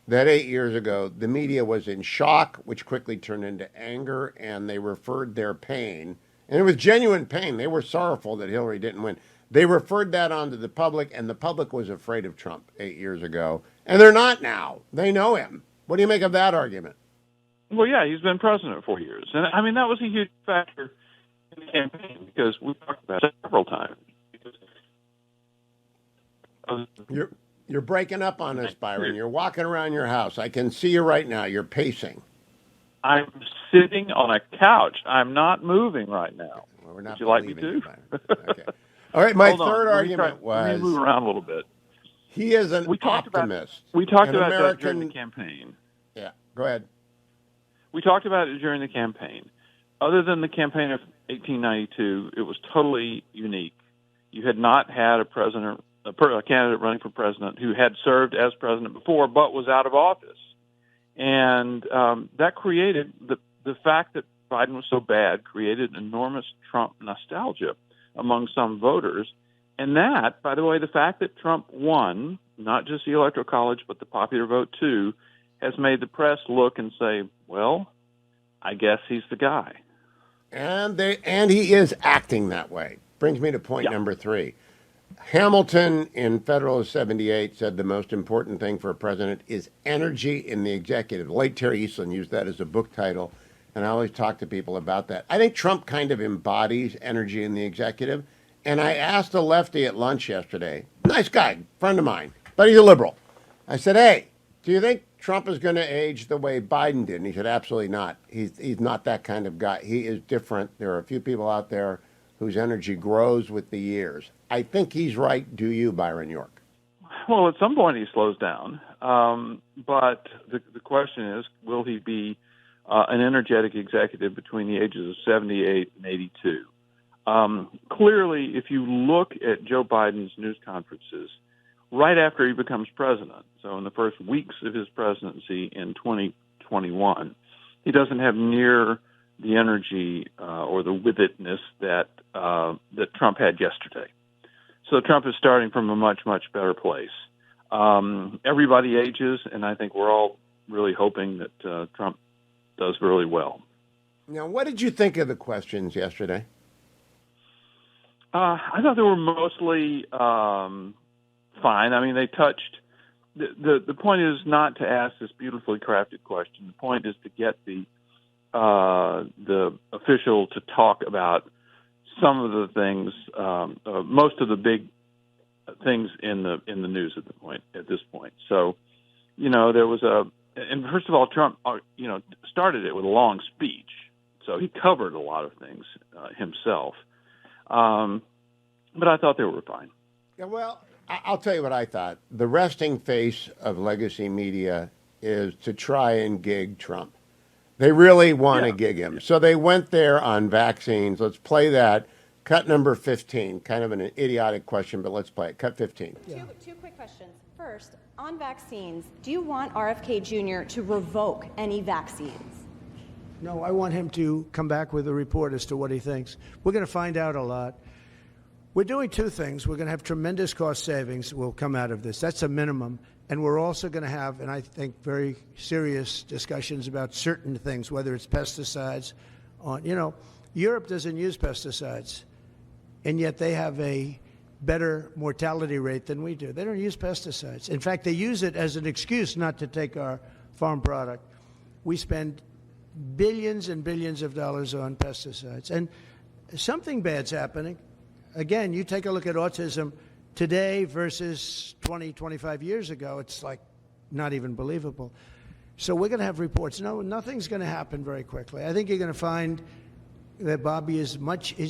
that 8 years ago, the media was in shock, which quickly turned into anger, and they referred their pain. And it was genuine pain. They were sorrowful that Hillary didn't win. They referred that on to the public, and the public was afraid of Trump 8 years ago. And they're not now. They know him. What do you make of that argument? Well, yeah, he's been president 4 years. And, I mean, that was a huge factor in the campaign because we talked about it several times. You're breaking up on us, Byron. You're walking around your house. I can see you right now. You're pacing. I'm sitting on a couch. I'm not moving right now. Well, we're not. Would you like me to? Okay. All right. My Hold on. third argument Let me was move around a little bit. he is an optimist. We talked about American... that during the campaign. Yeah. Go ahead. We talked about it during the campaign. Other than the campaign of 1892, it was totally unique. You had not had a president a candidate running for president who had served as president before but was out of office. And that created the fact that Biden was so bad created enormous Trump nostalgia among some voters. And that, by the way, the fact that Trump won, not just the Electoral College, but the popular vote too, has made the press look and say, well, I guess he's the guy. And he is acting that way. Brings me to point number 3. Hamilton in Federalist 78 said the most important thing for a president is energy in the executive. Late Terry Eastland used that as a book title, and I always talk to people about that. I think Trump kind of embodies energy in the executive, and I asked a lefty at lunch yesterday, nice guy, friend of mine, but he's a liberal. I said, hey, do you think Trump is going to age the way Biden did? And he said, absolutely not. He's not that kind of guy. He is different. There are a few people out there whose energy grows with the years. I think he's right. Do you, Byron York? Well, at some point he slows down. But the question is, will he be an energetic executive between the ages of 78 and 82? Clearly, if you look at Joe Biden's news conferences right after he becomes president, so in the first weeks of his presidency in 2021, he doesn't have near the energy or the with-itness that Trump had yesterday. So Trump is starting from a much, much better place. Everybody ages, and I think we're all really hoping that Trump does really well. Now, what did you think of the questions yesterday? I thought they were mostly fine. I mean, they touched. The point is not to ask this beautifully crafted question. The point is to get the official to talk about some of the things, most of the big things in the news at this point. So, there was and first of all, Trump, started it with a long speech, so he covered a lot of things himself. But I thought they were fine. Yeah, well, I'll tell you what I thought. The resting face of legacy media is to try and gig Trump. They really want to gig him. So they went there on vaccines. Let's play that. Cut number 15. Kind of an idiotic question, but let's play it. Cut 15. Yeah. Two quick questions. First, on vaccines, do you want RFK Jr. to revoke any vaccines? No, I want him to come back with a report as to what he thinks. We're going to find out a lot. We're doing two things. We're going to have tremendous cost savings will come out of this. That's a minimum. And we're also going to have, and I think, very serious discussions about certain things, whether it's pesticides. Europe doesn't use pesticides, and yet they have a better mortality rate than we do. They don't use pesticides. In fact, they use it as an excuse not to take our farm product. We spend billions and billions of dollars on pesticides. And something bad's happening. Again, you take a look at autism today versus 20, 25 years ago. It's like not even believable. So we're going to have reports. No, nothing's going to happen very quickly. I think you're going to find that Bobby he's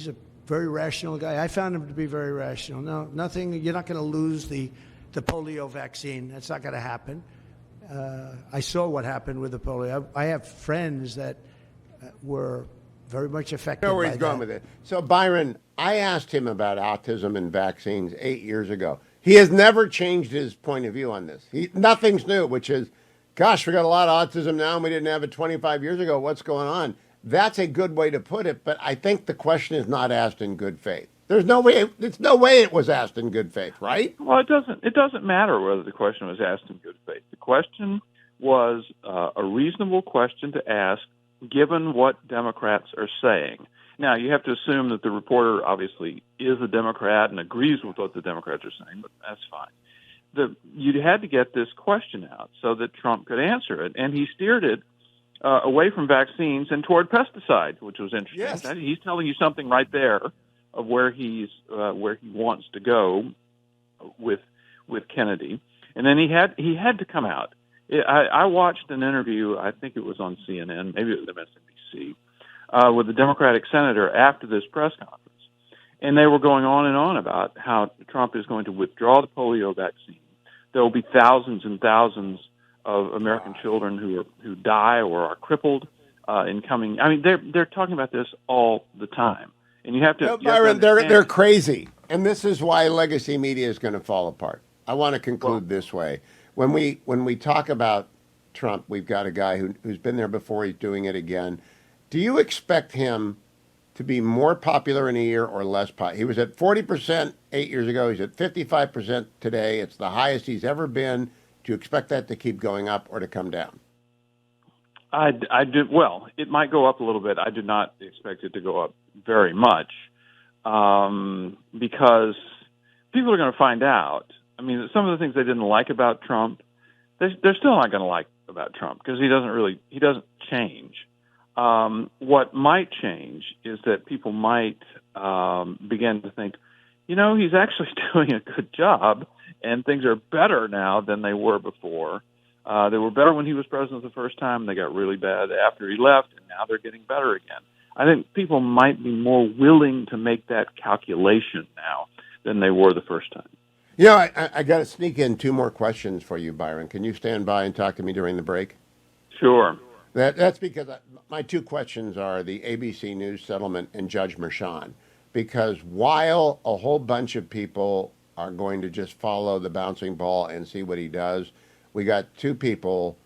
a very rational guy. I found him to be very rational. No, nothing. You're not going to lose the polio vaccine. That's not going to happen. I saw what happened with the polio. I have friends that were very much affected by that. I know where he's going with it. So, Byron, I asked him about autism and vaccines 8 years ago. He has never changed his point of view on this. Nothing's new, which is, gosh, we got a lot of autism now, and we didn't have it 25 years ago. What's going on? That's a good way to put it, but I think the question is not asked in good faith. There's no way it was asked in good faith, right? Well, it doesn't matter whether the question was asked in good faith. The question was a reasonable question to ask, given what Democrats are saying. Now, you have to assume that the reporter obviously is a Democrat and agrees with what the Democrats are saying, but that's fine. You had to get this question out so that Trump could answer it, and he steered it away from vaccines and toward pesticides, which was interesting. Yes. He's telling you something right there of where he wants to go with Kennedy, and then he had to come out. I watched an interview. I think it was on CNN, maybe it was MSNBC, with the Democratic senator after this press conference, and they were going on and on about how Trump is going to withdraw the polio vaccine. There will be thousands and thousands of American children who die or are crippled in coming. I mean, they're talking about this all the time, and you have to. No, Byron, they're crazy. And this is why legacy media is going to fall apart. I want to conclude this way. When we talk about Trump, we've got a guy who's been there before. He's doing it again. Do you expect him to be more popular in a year or less popular? He was at 40% 8 years ago. He's at 55% today. It's the highest he's ever been. Do you expect that to keep going up or to come down? I did. Well, it might go up a little bit. I do not expect it to go up very much, because people are going to find out. I mean, some of the things they didn't like about Trump, they're still not going to like about Trump because he doesn't change. What might change is that people might begin to think, he's actually doing a good job, and things are better now than they were before. They were better when he was president the first time. They got really bad after he left, and now they're getting better again. I think people might be more willing to make that calculation now than they were the first time. I got to sneak in two more questions for you, Byron. Can you stand by and talk to me during the break? Sure. That's because my two questions are the ABC News settlement and Judge Merchan. Because while a whole bunch of people are going to just follow the bouncing ball and see what he does, we got two people,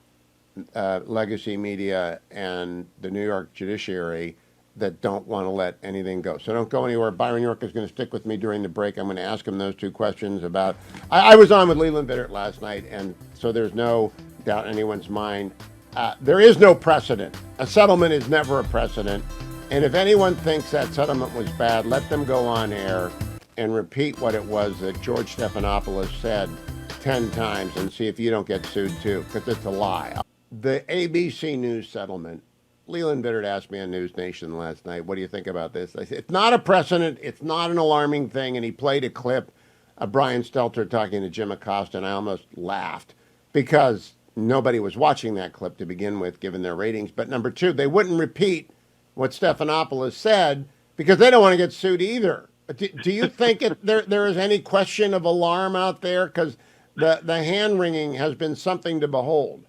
legacy media and the New York judiciary, that don't want to let anything go. So don't go anywhere. Byron York is going to stick with me during the break. I'm going to ask him those two questions about... I was on with Leland Biddert last night, and so there's no doubt in anyone's mind. There is no precedent. A settlement is never a precedent. And if anyone thinks that settlement was bad, let them go on air and repeat what it was that George Stephanopoulos said 10 times and see if you don't get sued too, because it's a lie. The ABC News settlement, Leland Biddert asked me on News Nation last night, what do you think about this? I said, it's not a precedent, it's not an alarming thing, and he played a clip of Brian Stelter talking to Jim Acosta, and I almost laughed, because nobody was watching that clip to begin with, given their ratings. But number two, they wouldn't repeat what Stephanopoulos said, because they don't want to get sued either. Do you think there is any question of alarm out there? Because the hand-wringing has been something to behold.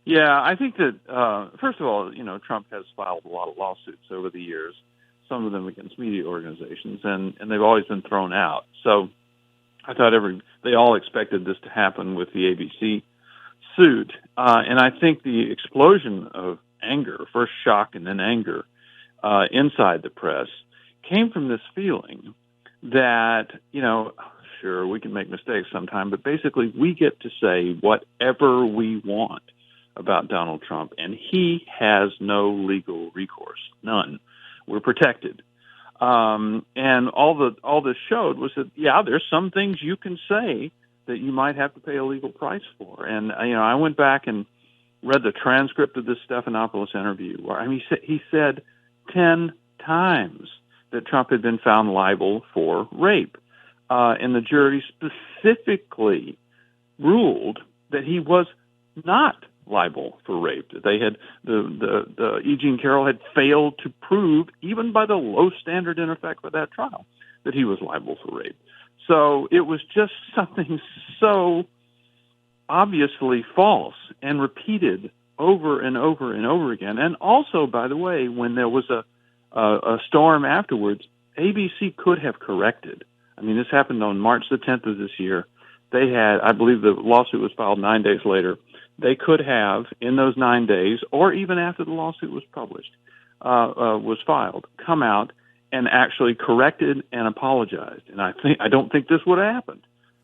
Yeah, I think that, first of all, Trump has filed a lot of lawsuits over the years, some of them against media organizations, and they've always been thrown out. So I thought they all expected this to happen with the ABC suit. And I think the explosion of anger, first shock and then anger, inside the press, came from this feeling that, sure, we can make mistakes sometime, but basically we get to say whatever we want about Donald Trump, and he has no legal recourse, none. We're protected. And all this showed was that, there's some things you can say that you might have to pay a legal price for. And, I went back and read the transcript of this Stephanopoulos interview, where he said 10 times that Trump had been found liable for rape. And the jury specifically ruled that he was not liable for rape. That they had the E. Jean Carroll had failed to prove, even by the low standard in effect for that trial, that he was liable for rape. So it was just something so obviously false and repeated over and over and over again. And also, by the way, when there was a storm afterwards, ABC could have corrected. I mean, this happened on March the 10th of this year. They had, I believe the lawsuit was filed 9 days later. They could have, in those 9 days, or even after the lawsuit was published, was filed, come out and actually corrected and apologized. And I don't think this would have happened.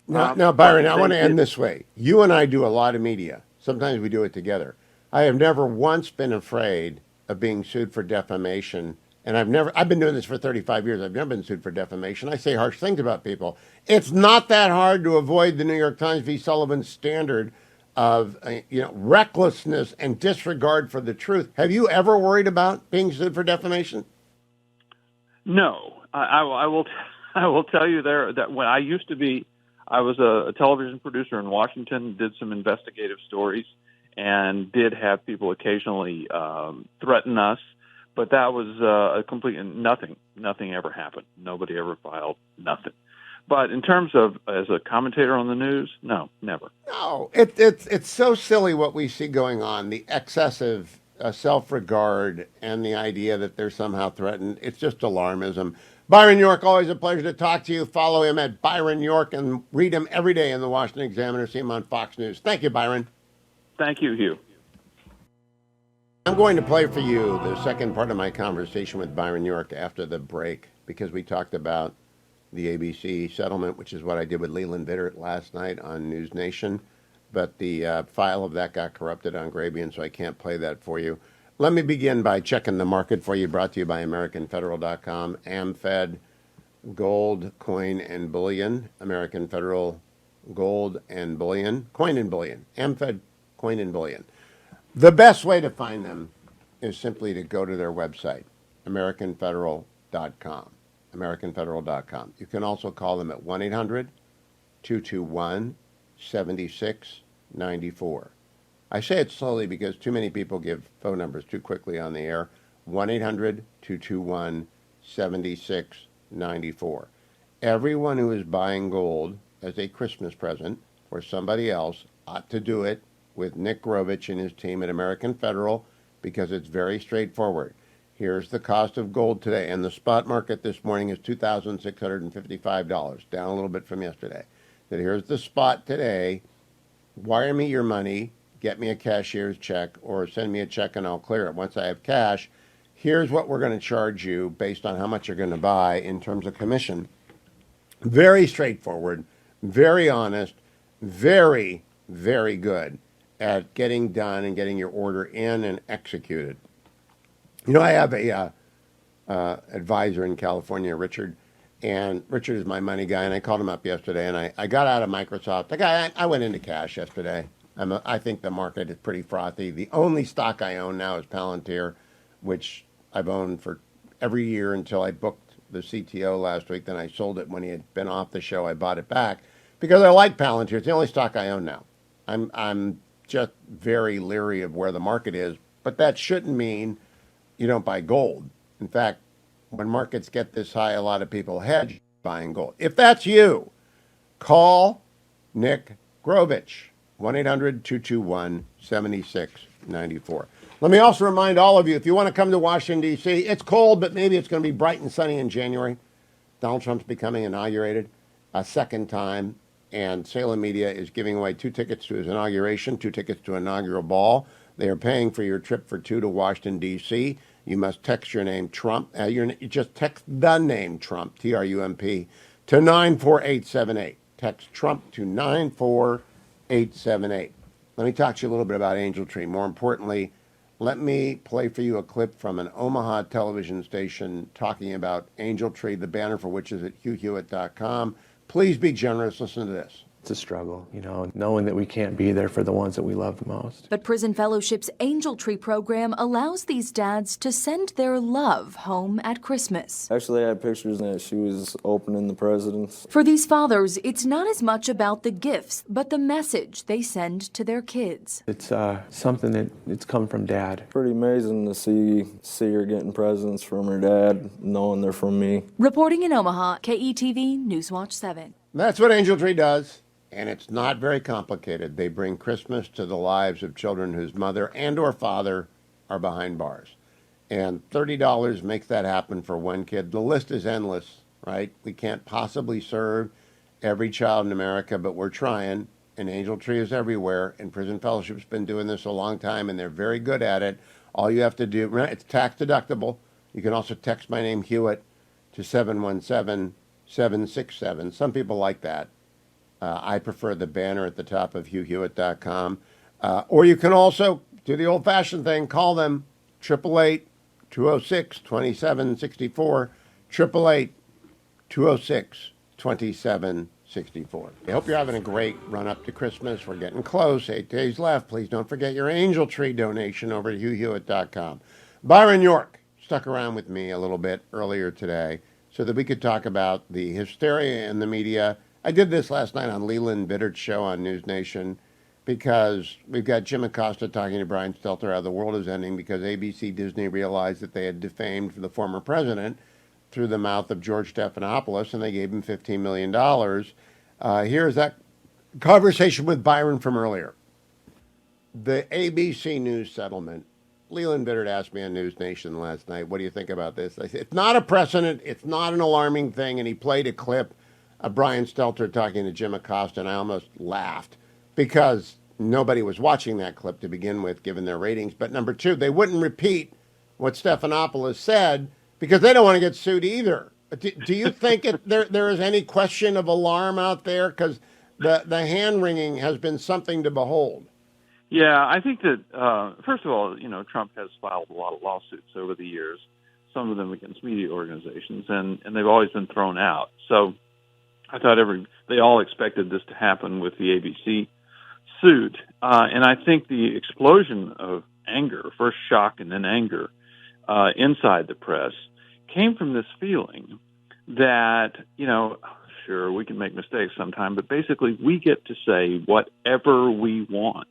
Now, Byron, I want to end this way. You and I do a lot of media. Sometimes we do it together. I have never once been afraid of being sued for defamation. And I've been doing this for 35 years. I've never been sued for defamation. I say harsh things about people. It's not that hard to avoid the New York Times v. Sullivan standard of recklessness and disregard for the truth. Have you ever worried about being sued for defamation? No, I will tell you that when I used to be, I was a television producer in Washington, did some investigative stories, and did have people occasionally threaten us. But that was a complete nothing. Nothing ever happened. Nobody ever filed nothing. But in terms of as a commentator on the news, no, never. No, it's so silly what we see going on, the excessive self-regard and the idea that they're somehow threatened. It's just alarmism. Byron York, always a pleasure to talk to you. Follow him at Byron York and read him every day in the Washington Examiner. See him on Fox News. Thank you, Byron. Thank you, Hugh. I'm going to play for you the second part of my conversation with Byron York after the break, because we talked about the ABC settlement, which is what I did with Leland Vittert last night on News Nation. But the file of that got corrupted on Grabian, so I can't play that for you. Let me begin by checking the market for you, brought to you by AmericanFederal.com, AmFed, gold, coin, and bullion, American Federal gold and bullion, coin and bullion, AmFed, coin and bullion. The best way to find them is simply to go to their website, AmericanFederal.com, AmericanFederal.com. You can also call them at 1-800-221-7694. I say it slowly because too many people give phone numbers too quickly on the air. 1-800-221-7694. Everyone who is buying gold as a Christmas present for somebody else ought to do it with Nick Grovich and his team at American Federal, because it's very straightforward. Here's the cost of gold today, and the spot market this morning is $2,655, down a little bit from yesterday. But here's the spot today. Wire me your money. Get me a cashier's check, or send me a check and I'll clear it once I have cash. Here's what we're going to charge you based on how much you're going to buy in terms of commission. Very straightforward, very honest, very, very good at getting done and getting your order in and executed. You know, I have a advisor in California, Richard, and Richard is my money guy, and I called him up yesterday, and I got out of Microsoft. I went into cash yesterday. I think the market is pretty frothy. The only stock I own now is Palantir, which I've owned for every year until I booked the CTO last week. Then I sold it when he had been off the show. I bought it back because I like Palantir. It's the only stock I own now. I'm just very leery of where the market is, but that shouldn't mean you don't buy gold. In fact, when markets get this high, a lot of people hedge buying gold. If that's you, call Nick Grovich. 1-800-221-7694. Let me also remind all of you, if you want to come to Washington, D.C., it's cold, but maybe it's going to be bright and sunny in January. Donald Trump's becoming inaugurated a second time, and Salem Media is giving away 2 tickets to his inauguration, 2 tickets to an inaugural ball. They are paying for your trip for 2 to Washington, D.C. You must text your name, Trump. You just text the name, Trump, T-R-U-M-P, to 94878. Text Trump to 94878. Let me talk to you a little bit about Angel Tree. More importantly, let me play for you a clip from an Omaha television station talking about Angel Tree, the banner for which is at HughHewitt.com. Please be generous. Listen to this. It's a struggle, knowing that we can't be there for the ones that we love the most. But Prison Fellowship's Angel Tree program allows these dads to send their love home at Christmas. Actually, I had pictures that she was opening the presents. For these fathers, it's not as much about the gifts, but the message they send to their kids. It's something that it's come from Dad. Pretty amazing to see her getting presents from her dad, knowing they're from me. Reporting in Omaha, KETV Newswatch 7. That's what Angel Tree does. And it's not very complicated. They bring Christmas to the lives of children whose mother and or father are behind bars. And $30 makes that happen for one kid. The list is endless, right? We can't possibly serve every child in America, but we're trying. And Angel Tree is everywhere. And Prison Fellowship's been doing this a long time, and they're very good at it. All you have to do, it's tax deductible. You can also text my name, Hewitt, to 717-767. Some people like that. I prefer the banner at the top of HughHewitt.com. Or you can also do the old-fashioned thing. Call them 888-206-2764, 888-206-2764. I hope you're having a great run-up to Christmas. We're getting close. 8 days left. Please don't forget your Angel Tree donation over at HughHewitt.com. Byron York stuck around with me a little bit earlier today so that we could talk about the hysteria in the media. I did this last night on Leland Vittert's show on News Nation because we've got Jim Acosta talking to Brian Stelter how the world is ending because ABC Disney realized that they had defamed the former president through the mouth of George Stephanopoulos, and they gave him $15 million. Here's that conversation with Byron from earlier. The ABC News settlement Leland Bittert asked me on News Nation last night, what do you think about this? I said, it's not a precedent. It's not an alarming thing. And he played a clip of Brian Stelter talking to Jim Acosta, and I almost laughed because nobody was watching that clip to begin with, given their ratings. But number two, they wouldn't repeat what Stephanopoulos said because they don't want to get sued either. Do you think there is any question of alarm out there? Because the hand-wringing has been something to behold. Yeah, I think that, first of all, Trump has filed a lot of lawsuits over the years, some of them against media organizations, and they've always been thrown out. So I thought they all expected this to happen with the ABC suit. And I think the explosion of anger, first shock and then anger, inside the press came from this feeling that, sure, we can make mistakes sometime, but basically we get to say whatever we want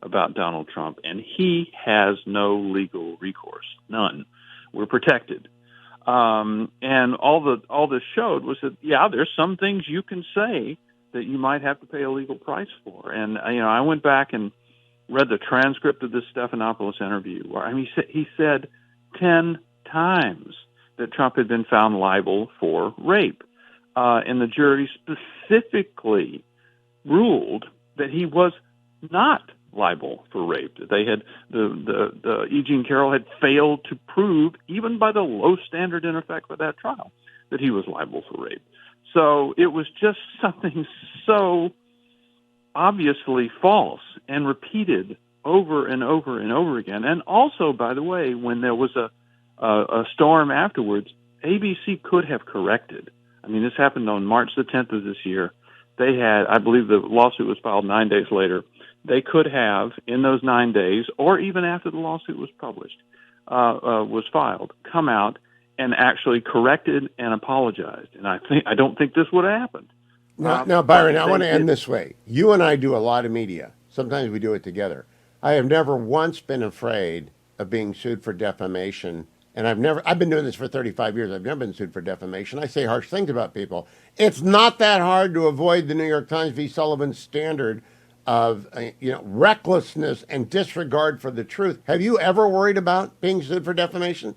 about Donald Trump, and he has no legal recourse, none. We're protected. And all this showed was that, yeah, there's some things you can say that you might have to pay a legal price for. And, I went back and read the transcript of this Stephanopoulos interview where he said 10 times that Trump had been found liable for rape. And the jury specifically ruled that he was not liable for rape. They had the E. Jean Carroll had failed to prove, even by the low standard in effect for that trial, that he was liable for rape. So it was just something so obviously false and repeated over and over and over again. And also, by the way, when there was a storm afterwards, ABC could have corrected. I mean, this happened on March the 10th of this year. They had, I believe the lawsuit was filed 9 days later. They could have, in those 9 days, or even after the lawsuit was published, was filed, come out and actually corrected and apologized. And I don't think this would have happened. Now, Byron, I want to end this way. You and I do a lot of media. Sometimes we do it together. I have never once been afraid of being sued for defamation. And I've been doing this for 35 years. I've never been sued for defamation. I say harsh things about people. It's not that hard to avoid the New York Times v. Sullivan standard of recklessness and disregard for the truth. Have you ever worried about being sued for defamation?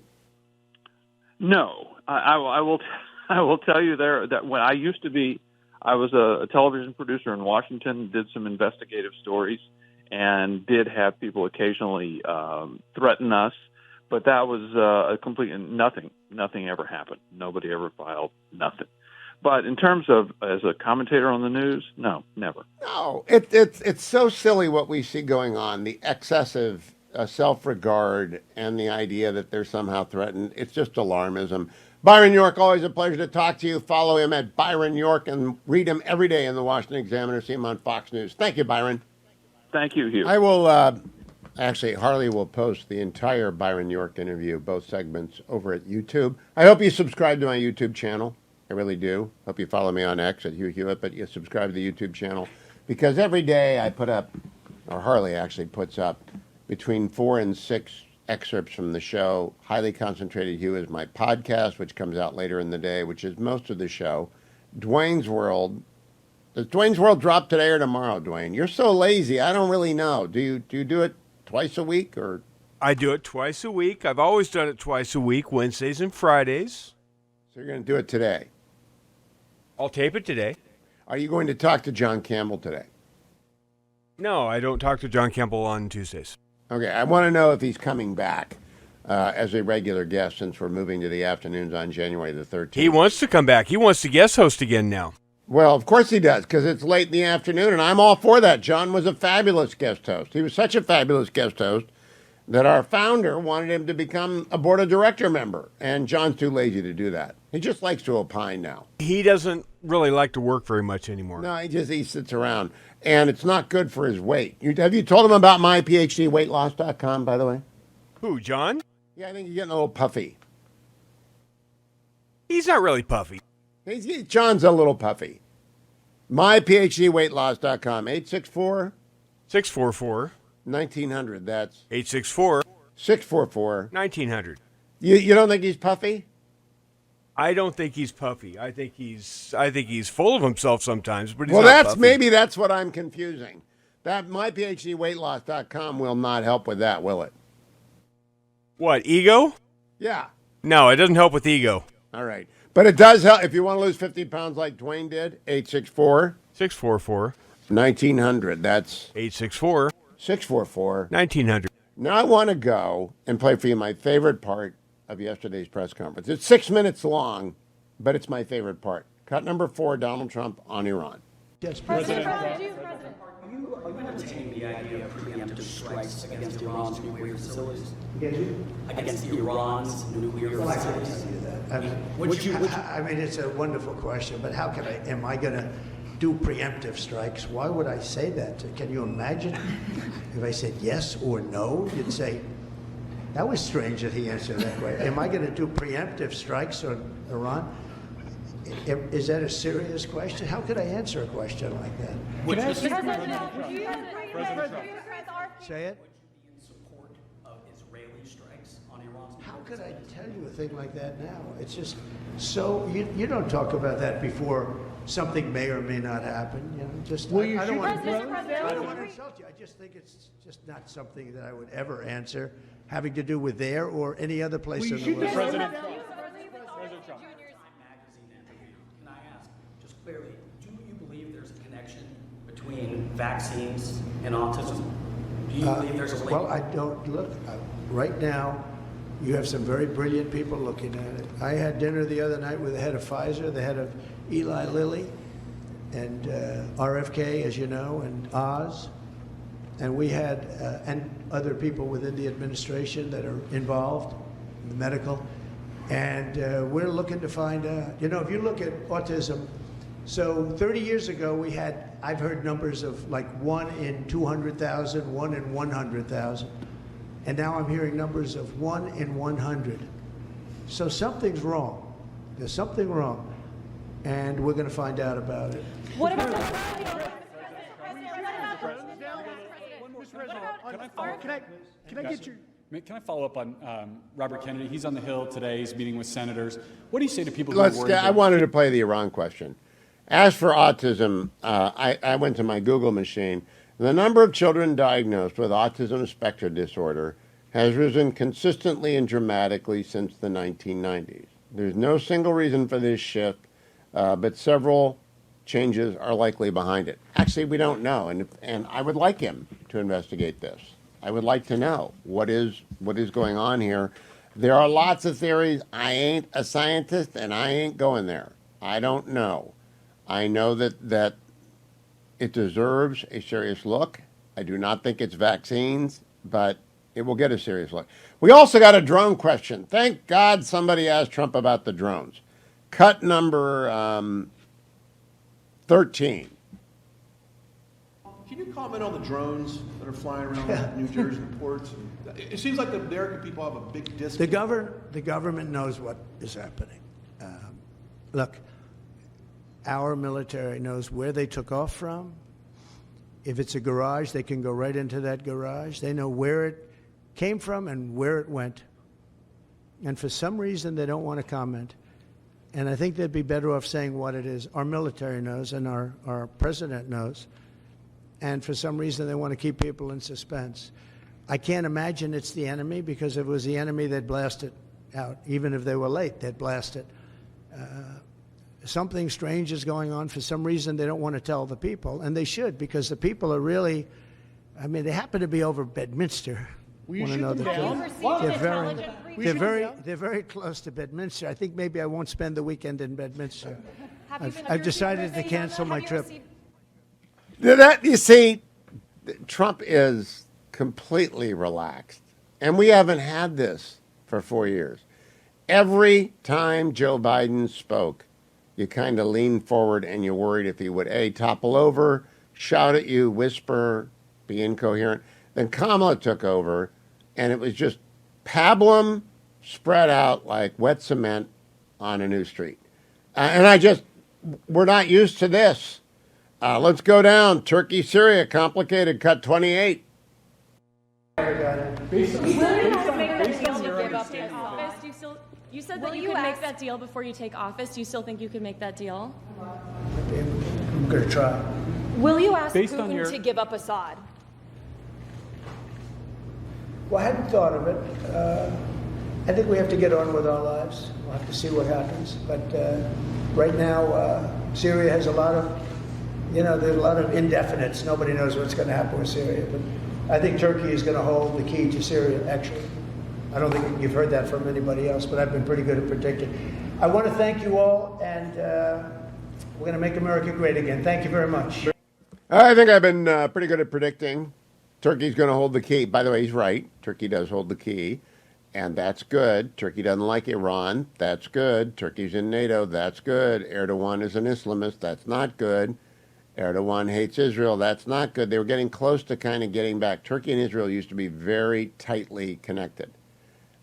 No, I will tell you that when I was a television producer in Washington, did some investigative stories, and did have people occasionally threaten us. But that was a complete nothing. Nothing ever happened. Nobody ever filed nothing. But in terms of as a commentator on the news, no, never. No, it's so silly what we see going on. The excessive self-regard and the idea that they're somehow threatened. It's just alarmism. Byron York, always a pleasure to talk to you. Follow him at Byron York and read him every day in the Washington Examiner. See him on Fox News. Thank you, Byron. Thank you, Hugh. I will. Actually, Harley will post the entire Byron York interview, both segments, over at YouTube. I hope you subscribe to my YouTube channel. I really do. Hope you follow me on X at Hugh Hewitt, but you subscribe to the YouTube channel because every day I put up, or Harley actually puts up, between 4 and 6 excerpts from the show. Highly Concentrated Hugh is my podcast, which comes out later in the day, which is most of the show. Dwayne's World. Does Dwayne's World drop today or tomorrow, Dwayne? You're so lazy. I don't really know. Do you do it twice a week or? I do it twice a week. I've always done it twice a week, Wednesdays and Fridays. So you're going to do it today? I'll tape it today. Are you going to talk to John Campbell today? No, I don't talk to John Campbell on Tuesdays. Okay, I want to know if he's coming back as a regular guest since we're moving to the afternoons on January the 13th. He wants to come back. He wants to guest host again now. Well, of course he does, because it's late in the afternoon, and I'm all for that. John was a fabulous guest host. He was such a fabulous guest host that our founder wanted him to become a board of director member, and John's too lazy to do that. He just likes to opine now. He doesn't really like to work very much anymore. No, he sits around, and it's not good for his weight. Have you told him about myphdweightloss.com, by the way? Who, John? Yeah, I think he's getting a little puffy. He's not really puffy. John's a little puffy. MyPhDweightloss.com, 864 644 1900. That's 864 644 1900. You don't think he's puffy? I don't think he's puffy. I think he's full of himself sometimes, but he's well, not puffy. Maybe that's what I'm confusing. That MyPhDweightloss.com will not help with that, will it? What, ego? Yeah. No, it doesn't help with ego. All right. But it does help if you want to lose 50 pounds like Dwayne did. 864 644 1900. That's 864 644 1900. Now I want to go and play for you my favorite part of yesterday's press conference. It's 6 minutes long, but it's my favorite part. Cut number 4, Donald Trump on Iran. Yes, President, are you entertaining the idea of preemptive strikes against Iran's nuclear facilities? Against Iran's nuclear facilities? I mean, it's a wonderful question, but how can am I going to do preemptive strikes? Why would I say that? Can you imagine if I said yes or no? You'd say, that was strange that he answered that way. Am I going to do preemptive strikes on Iran? Is that a serious question? How could I answer a question like that? Say it. In support of Israeli strikes on Iran's nuclear How could I tell you a thing like that now? It's just so you don't talk about that before something may or may not happen. You know, just I don't want to insult you. I just think it's just not something that I would ever answer having to do with there or any other place in the world. President Trump. Can I ask, just clearly, do you believe there's a connection between vaccines and autism? Do you believe there's a link? Well, I don't look. Right now, you have some very brilliant people looking at it. I had dinner the other night with the head of Pfizer, the head of Eli Lilly, and RFK, as you know, and Oz. And we had, and other people within the administration that are involved, in the medical. And we're looking to find out, you know, if you look at autism, so 30 years ago I've heard numbers of like 1 in 200,000, 1 in 100,000. And now I'm hearing numbers of 1 in 100. So something's wrong. There's something wrong. And we're going to find out about it. What about Can I follow up on Robert Kennedy? He's on the Hill today. He's meeting with senators. What do you say to people who are worried? I wanted to play the Iran question. As for autism, I went to my Google machine. The number of children diagnosed with autism spectrum disorder has risen consistently and dramatically since the 1990s. There's no single reason for this shift, but several changes are likely behind it. Actually, we don't know, and I would like him to investigate this. I would like to know what is going on here. There are lots of theories. I ain't a scientist, and I ain't going there. I don't know. I know that it deserves a serious look. I do not think it's vaccines, but it will get a serious look. We also got a drone question. Thank God somebody asked Trump about the drones. Cut number 13. Can you comment on the drones that are flying around New Jersey ports? It seems like the American people have a big disconnect. The government knows what is happening. Look, our military knows where they took off from. If it's a garage, they can go right into that garage. They know where it came from and where it went. And for some reason, they don't want to comment. And I think they'd be better off saying what it is. Our military knows and our president knows. And for some reason, they want to keep people in suspense. I can't imagine it's the enemy, because if it was the enemy, they'd blast it out. Even if they were late, they'd blast it. Something strange is going on. For some reason, they don't want to tell the people, and they should, because the people are really, I mean, they happen to be over Bedminster. Will you shoot them down? They're very close to Bedminster. I think maybe I won't spend the weekend in Bedminster. I've decided to cancel my trip. You see, Trump is completely relaxed, and we haven't had this for 4 years. Every time Joe Biden spoke, you kind of leaned forward and you worried if he would A, topple over, shout at you, whisper, be incoherent. Then Kamala took over, and it was just pablum spread out like wet cement on a new street. We're not used to this. Let's go down. Turkey, Syria, complicated. Cut 28. You said that you could make that deal before you take office. Do you still think you could make that deal? I'm going to try. Will you ask Putin to give up Assad? Well, I hadn't thought of it. I think we have to get on with our lives. We'll have to see what happens. But right now, Syria has a lot of, there's a lot of indefinites. Nobody knows what's going to happen with Syria. But I think Turkey is going to hold the key to Syria, actually. I don't think you've heard that from anybody else, but I've been pretty good at predicting. I want to thank you all, and we're going to make America great again. Thank you very much. I think I've been pretty good at predicting. Turkey's going to hold the key. By the way, he's right. Turkey does hold the key, and that's good. Turkey doesn't like Iran. That's good. Turkey's in NATO. That's good. Erdogan is an Islamist. That's not good. Erdogan hates Israel. That's not good. They were getting close to kind of getting back. Turkey and Israel used to be very tightly connected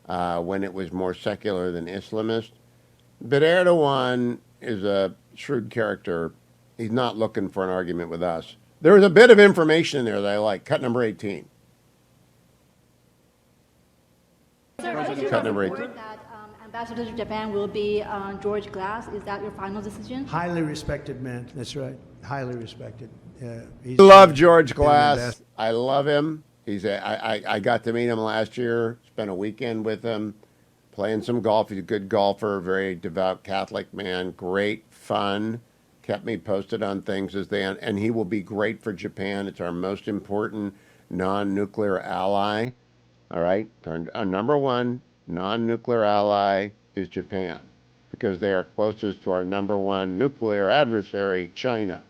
when it was more secular than Islamist. But Erdogan is a shrewd character. He's not looking for an argument with us. There was a bit of information in there that I like. Cut number 18. Cut number 18. That Ambassador to Japan will be George Glass. Is that your final decision? Highly respected man. That's right. Highly respected. I love George Glass. I love him. I got to meet him last year. Spent a weekend with him, playing some golf. He's a good golfer, very devout Catholic man. Great fun. Kept me posted on things and he will be great for Japan. It's our most important non-nuclear ally. All right, our number one non-nuclear ally is Japan, because they are closest to our number one nuclear adversary, China.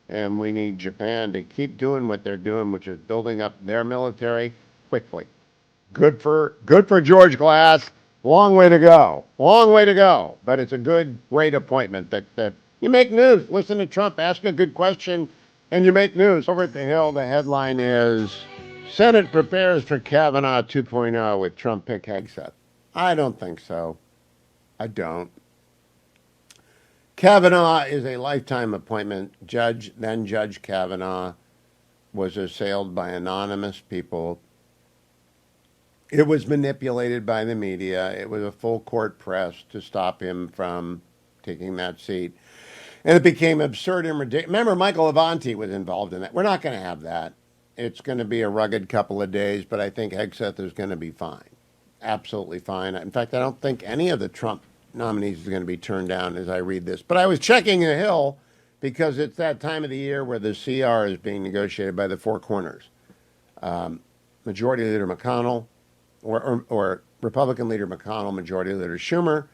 And we need Japan to keep doing what they're doing, which is building up their military quickly. Good for George Glass. Long way to go. Long way to go. But it's a great appointment that you make news. Listen to Trump, ask a good question, and you make news. Over at the Hill, the headline is, Senate prepares for Kavanaugh 2.0 with Trump pick Hegseth. I don't think so. I don't. Kavanaugh is a lifetime appointment. Then Judge Kavanaugh was assailed by anonymous people. It was manipulated by the media. It was a full court press to stop him from taking that seat. And it became absurd and ridiculous. Remember, Michael Avanti was involved in that. We're not going to have that. It's going to be a rugged couple of days, but I think Hegseth is going to be fine. Absolutely fine. In fact, I don't think any of the Trump nominees is going to be turned down as I read this. But I was checking the Hill because it's that time of the year where the CR is being negotiated by the four corners. Majority Leader McConnell, or Republican Leader McConnell, Majority Leader Schumer,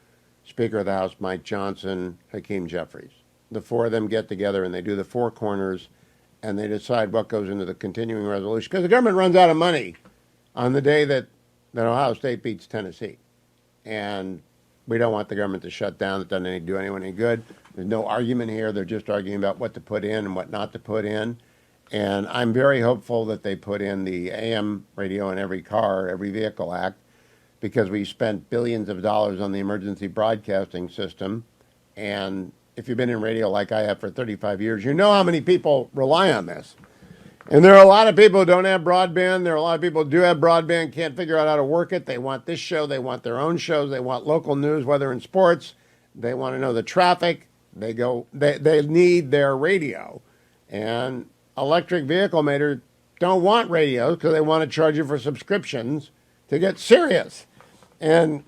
Speaker of the House Mike Johnson, Hakeem Jeffries. The four of them get together and they do the four corners and they decide what goes into the continuing resolution. Because the government runs out of money on the day that Ohio State beats Tennessee. And we don't want the government to shut down. It doesn't do anyone any good. There's no argument here. They're just arguing about what to put in and what not to put in. And I'm very hopeful that they put in the AM radio in every car, every vehicle act, because we spent billions of dollars on the emergency broadcasting system. And if you've been in radio like I have for 35 years, you know how many people rely on this. And there are a lot of people who don't have broadband. There are a lot of people who do have broadband, can't figure out how to work it. They want this show. They want their own shows. They want local news, whether in sports. They want to know the traffic. They need their radio. And electric vehicle makers don't want radios because they want to charge you for subscriptions to get Sirius. And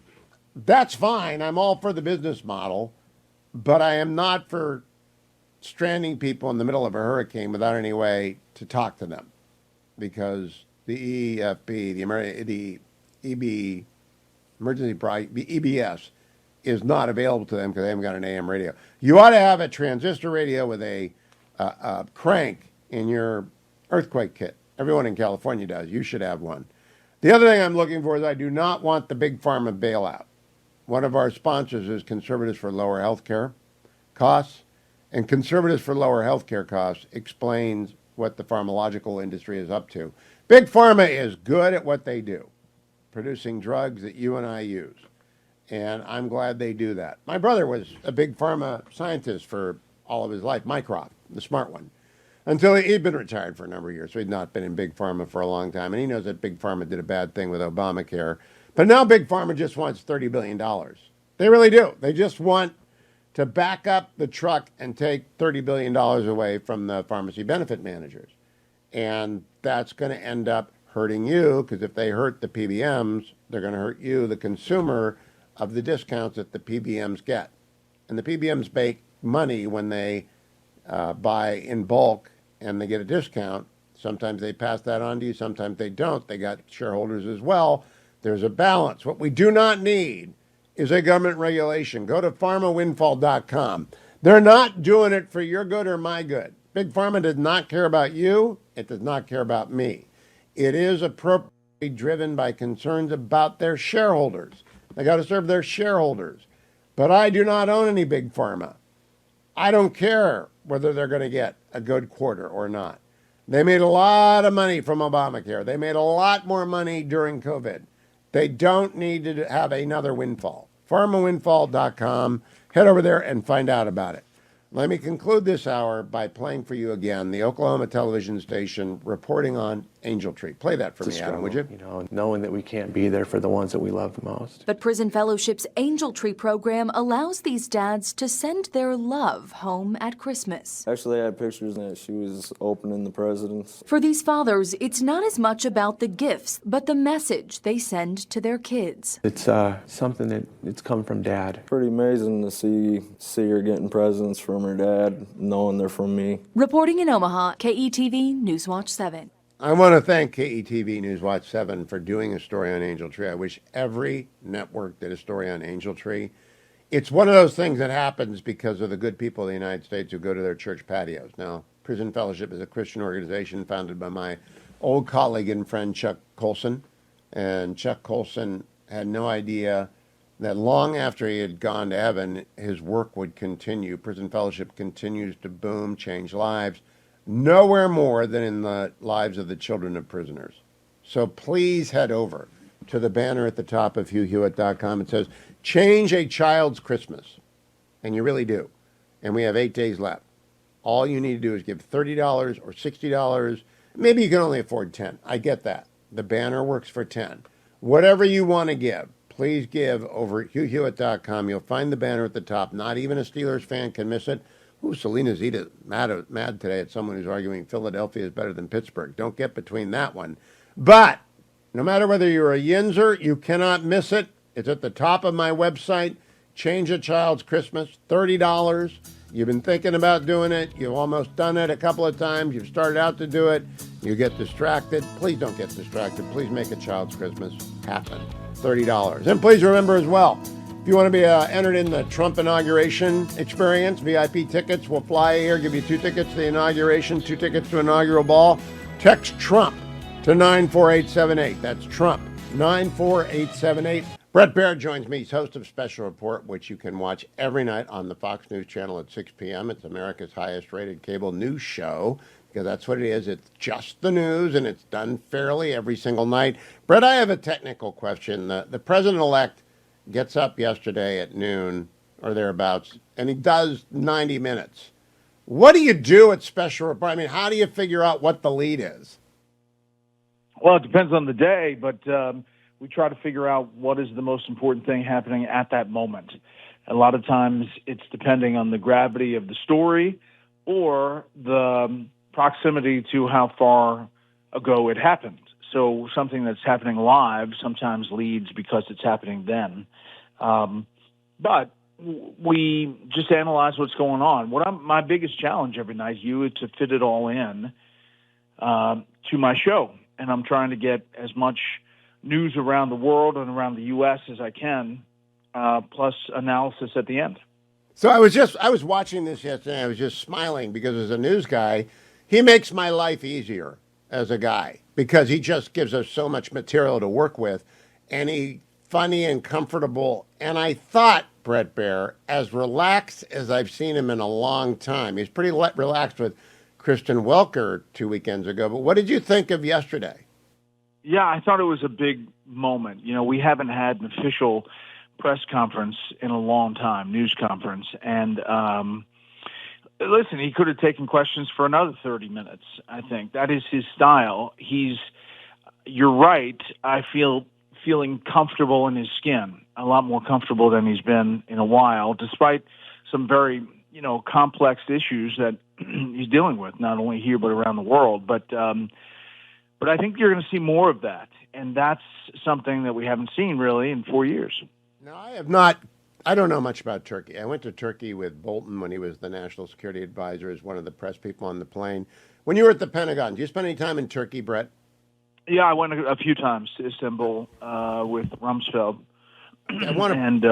that's fine. I'm all for the business model. But I am not for stranding people in the middle of a hurricane without any way to talk to them, because the EFB, the EBS, is not available to them because they haven't got an AM radio. You ought to have a transistor radio with a crank in your earthquake kit. Everyone in California does. You should have one. The other thing I'm looking for is I do not want the big pharma bailout. One of our sponsors is Conservatives for Lower Health Care Costs. And Conservatives for Lower Health Care Costs explains what the pharmacological industry is up to. Big Pharma is good at what they do, producing drugs that you and I use. And I'm glad they do that. My brother was a big pharma scientist for all of his life, Mycroft, the smart one, until he'd been retired for a number of years. So he'd not been in big pharma for a long time. And he knows that big pharma did a bad thing with Obamacare. But now Big Pharma just wants $30 billion. They really do. They just want to back up the truck and take $30 billion away from the pharmacy benefit managers. And that's going to end up hurting you, because if they hurt the PBMs, they're going to hurt you, the consumer, of the discounts that the PBMs get. And the PBMs make money when they buy in bulk and they get a discount. Sometimes they pass that on to you, sometimes they don't. They got shareholders as well. There's a balance. What we do not need is a government regulation. Go to pharmawindfall.com. They're not doing it for your good or my good. Big Pharma does not care about you. It does not care about me. It is appropriately driven by concerns about their shareholders. They got to serve their shareholders. But I do not own any Big Pharma. I don't care whether they're going to get a good quarter or not. They made a lot of money from Obamacare. They made a lot more money during COVID. They don't need to have another windfall. PharmaWindfall.com. Head over there and find out about it. Let me conclude this hour by playing for you again the Oklahoma television station reporting on Angel Tree. Play that for me, Adam, would you? You know, knowing that we can't be there for the ones that we love the most. But Prison Fellowship's Angel Tree program allows these dads to send their love home at Christmas. Actually, I had pictures that she was opening the presents. For these fathers, it's not as much about the gifts, but the message they send to their kids. It's something that it's come from Dad. Pretty amazing to see her getting presents from her dad, knowing they're from me. Reporting in Omaha, KETV Newswatch 7. I want to thank KETV Newswatch 7 for doing a story on Angel Tree. I wish every network did a story on Angel Tree. It's one of those things that happens because of the good people of the United States who go to their church patios. Now, Prison Fellowship is a Christian organization founded by my old colleague and friend Chuck Colson. And Chuck Colson had no idea that long after he had gone to heaven, his work would continue. Prison Fellowship continues to boom, change lives. Nowhere more than in the lives of the children of prisoners. So please head over to the banner at the top of HughHewitt.com. It says, change a child's Christmas. And you really do. And we have 8 days left. All you need to do is give $30 or $60. Maybe you can only afford 10. I get that. The banner works for 10. Whatever you want to give, please give over at HughHewitt.com. You'll find the banner at the top. Not even a Steelers fan can miss it. Ooh, Selena Zita mad today at someone who's arguing Philadelphia is better than Pittsburgh. Don't get between that one. But no matter whether you're a Yinzer, you cannot miss it. It's at the top of my website. Change a child's Christmas, $30. You've been thinking about doing it. You've almost done it a couple of times. You've started out to do it. You get distracted. Please don't get distracted. Please make a child's Christmas happen. $30. And please remember as well, if you want to be entered in the Trump inauguration experience, VIP tickets will fly here, give you 2 tickets to the inauguration, 2 tickets to inaugural ball. Text Trump to 94878. That's Trump, 94878. Brett Baier joins me. He's host of Special Report, which you can watch every night on the Fox News channel at 6 p.m. It's America's highest rated cable news show, because that's what it is. It's just the news, and it's done fairly every single night. Brett, I have a technical question. The president-elect gets up yesterday at noon or thereabouts, and he does 90 minutes. What do you do at Special Report? I mean, how do you figure out what the lead is? Well, it depends on the day, but we try to figure out what is the most important thing happening at that moment. A lot of times it's depending on the gravity of the story or the proximity to how far ago it happened. So something that's happening live sometimes leads because it's happening then. But we just analyze what's going on. My biggest challenge every night, Hugh, is to fit it all in to my show. And I'm trying to get as much news around the world and around the U.S. as I can, plus analysis at the end. So I was watching this yesterday. I was just smiling because as a news guy, he makes my life easier as a guy because he just gives us so much material to work with, and he's funny and comfortable. And I thought, Brett Baier, as relaxed as I've seen him in a long time. He's pretty relaxed with Kristen Welker 2 weekends ago. But what did you think of yesterday? Yeah, I thought it was a big moment. You know, we haven't had an official press conference in a long time, news conference. And listen, he could have taken questions for another 30 minutes, I think. That is his style. You're right, I feeling comfortable in his skin, a lot more comfortable than he's been in a while, despite some very, complex issues that he's dealing with, not only here but around the world. But But I think you're going to see more of that, and that's something that we haven't seen really in 4 years. No, I don't know much about Turkey. I went to Turkey with Bolton when he was the national security advisor as one of the press people on the plane. When you were at the Pentagon, did you spend any time in Turkey, Brett? Yeah, I went a few times to Istanbul with Rumsfeld. I want to, and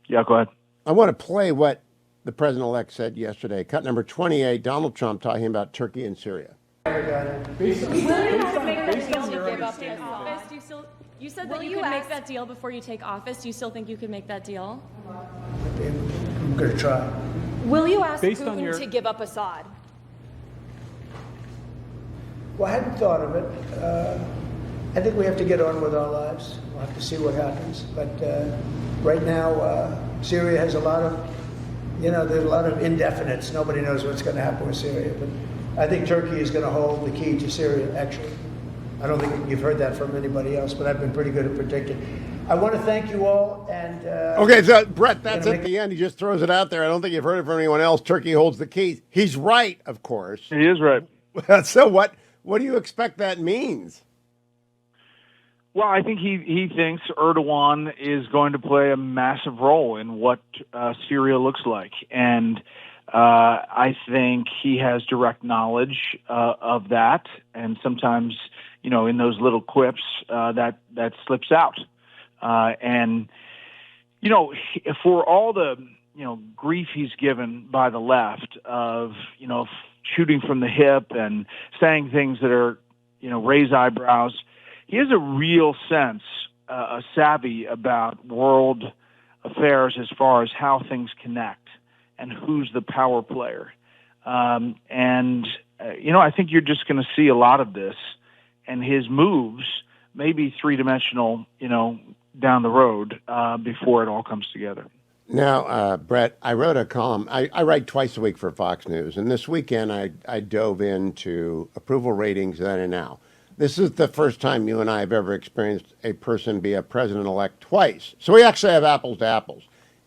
yeah, go ahead. I want to play what the president-elect said yesterday. Cut number 28, Donald Trump talking about Turkey and Syria. You said that you could make that deal before you take office. Do you still think you could make that deal? I'm going to try. Will you ask Based on Putin to give up Assad? Well, I hadn't thought of it. I think we have to get on with our lives. We'll have to see what happens. But right now, Syria has a lot of, there's a lot of indefinites. Nobody knows what's going to happen with Syria. But I think Turkey is going to hold the key to Syria, actually. I don't think you've heard that from anybody else, but I've been pretty good at predicting. I want to thank you all. And okay, so Brett, that's at the end. He just throws it out there. I don't think you've heard it from anyone else. Turkey holds the keys. He's right, of course. He is right. So what do you expect that means? Well, I think he thinks Erdogan is going to play a massive role in what Syria looks like. And I think he has direct knowledge of that. And sometimes, in those little quips, that slips out. And for all the, grief he's given by the left of, shooting from the hip and saying things that are, raise eyebrows, he has a real sense, a savvy about world affairs as far as how things connect and who's the power player. I think you're just going to see a lot of this, and his moves may be three-dimensional, down the road before it all comes together. Now, Brett, I wrote a column. I write twice a week for Fox News, and this weekend I dove into approval ratings then and now. This is the first time you and I have ever experienced a person be a president-elect twice. So we actually have apples to apples.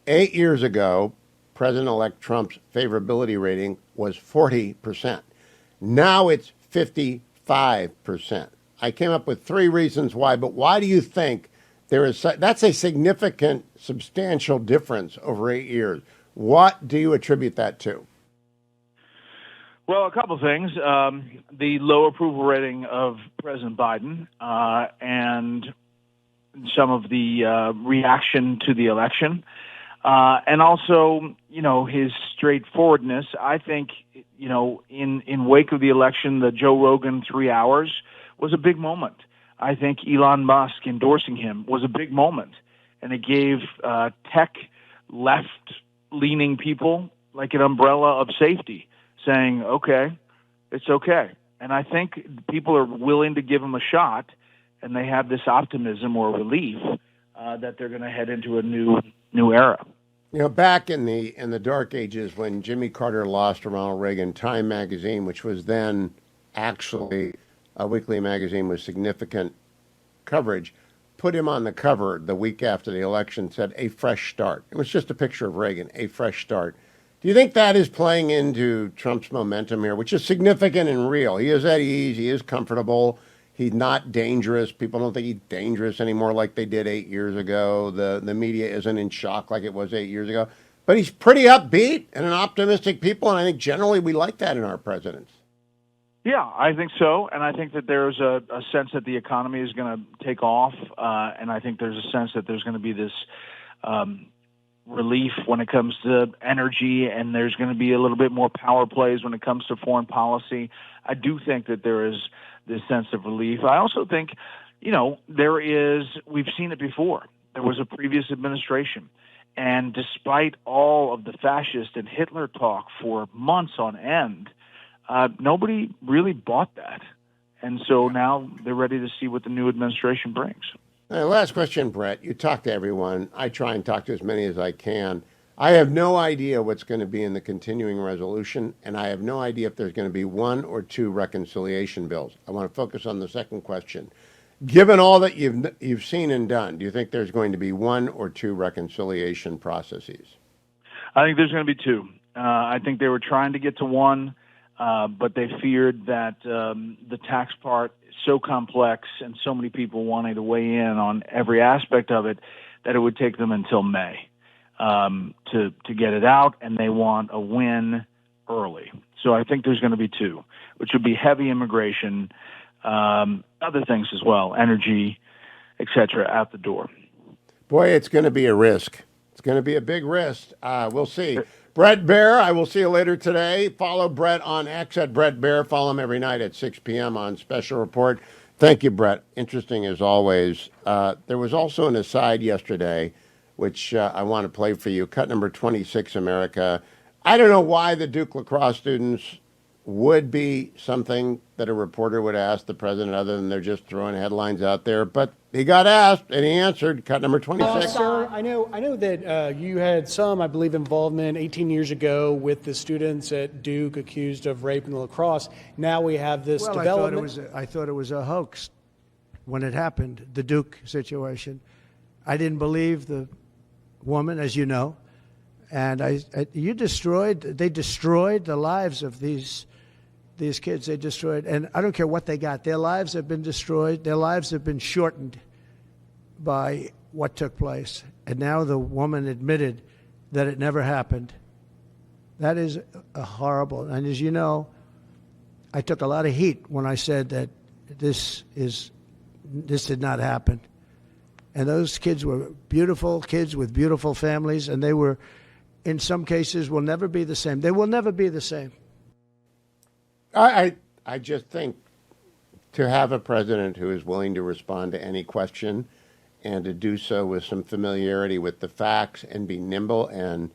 8 years ago, President-elect Trump's favorability rating was 40%. Now it's 55%. I came up with 3 reasons why, but why do you think that's a significant, substantial difference over 8 years? What do you attribute that to? Well, a couple of things. The low approval rating of President Biden and some of the reaction to the election. And also, his straightforwardness. I think, in wake of the election, the Joe Rogan 3 hours was a big moment. I think Elon Musk endorsing him was a big moment. And it gave tech left-leaning people like an umbrella of safety, saying, okay, it's okay. And I think people are willing to give him a shot, and they have this optimism or relief that they're going to head into a new era. Back in the dark ages when Jimmy Carter lost to Ronald Reagan, Time magazine, which was then actually a weekly magazine with significant coverage, put him on the cover the week after the election, said, "A fresh start." It was just a picture of Reagan, a fresh start. Do you think that is playing into Trump's momentum here, which is significant and real? He is at ease. He is comfortable. He's not dangerous. People don't think he's dangerous anymore like they did 8 years ago. The media isn't in shock like it was 8 years ago. But he's pretty upbeat and an optimistic people, and I think generally we like that in our presidents. Yeah, I think so. And I think that there's a sense that the economy is going to take off. And I think there's a sense that there's going to be this relief when it comes to energy, and there's going to be a little bit more power plays when it comes to foreign policy. I do think that there is this sense of relief. I also think, we've seen it before. There was a previous administration, and despite all of the fascist and Hitler talk for months on end, nobody really bought that. And so now they're ready to see what the new administration brings. Last question, Brett. You talk to everyone. I try and talk to as many as I can. I have no idea what's going to be in the continuing resolution, and I have no idea if there's going to be 1 or 2 reconciliation bills. I want to focus on the second question. Given all that you've seen and done, do you think there's going to be 1 or 2 reconciliation processes? I think there's going to be 2. I think they were trying to get to 1, but they feared that the tax part so complex and so many people wanting to weigh in on every aspect of it that it would take them until May to get it out, and they want a win early. So I think there's going to be two, which would be heavy immigration, other things as well, energy, et cetera, out the door. Boy, it's going to be a risk. It's going to be a big risk. We'll see. Brett Baier, I will see you later today. Follow Brett on X at Brett Baier. Follow him every night at 6 p.m. on Special Report. Thank you, Brett. Interesting as always. There was also an aside yesterday, which I want to play for you. Cut number 26, America. I don't know why the Duke lacrosse students would be something that a reporter would ask the president, other than they're just throwing headlines out there. But he got asked, and he answered. Cut number 26. Sir, I know that you had some, I believe, involvement 18 years ago with the students at Duke accused of rape in lacrosse. Now we have this development. I thought it was a hoax when it happened, the Duke situation. I didn't believe the woman, as you know, and they destroyed the lives of these kids. They destroyed, and I don't care what they got. Their lives have been destroyed. Their lives have been shortened by what took place. And now the woman admitted that it never happened. That is a horrible. And as you know, I took a lot of heat when I said that this did not happen. And those kids were beautiful kids with beautiful families, and they were, in some cases, will never be the same. They will never be the same. I just think to have a president who is willing to respond to any question and to do so with some familiarity with the facts and be nimble, and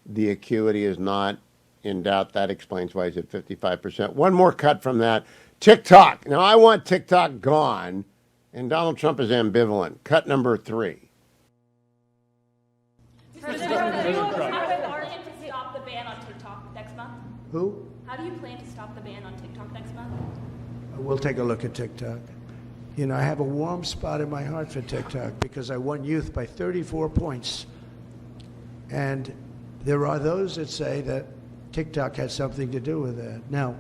the acuity is not in doubt, that explains why he's at 55%. One more cut from that. TikTok. Now, I want TikTok gone, and Donald Trump is ambivalent. Cut number 3. President, how do you plan to stop the ban on TikTok next month? Who? How do you plan to stop the ban on TikTok next month? We'll take a look at TikTok. You know, I have a warm spot in my heart for TikTok because I won youth by 34 points. And there are those that say that TikTok had something to do with that. Now,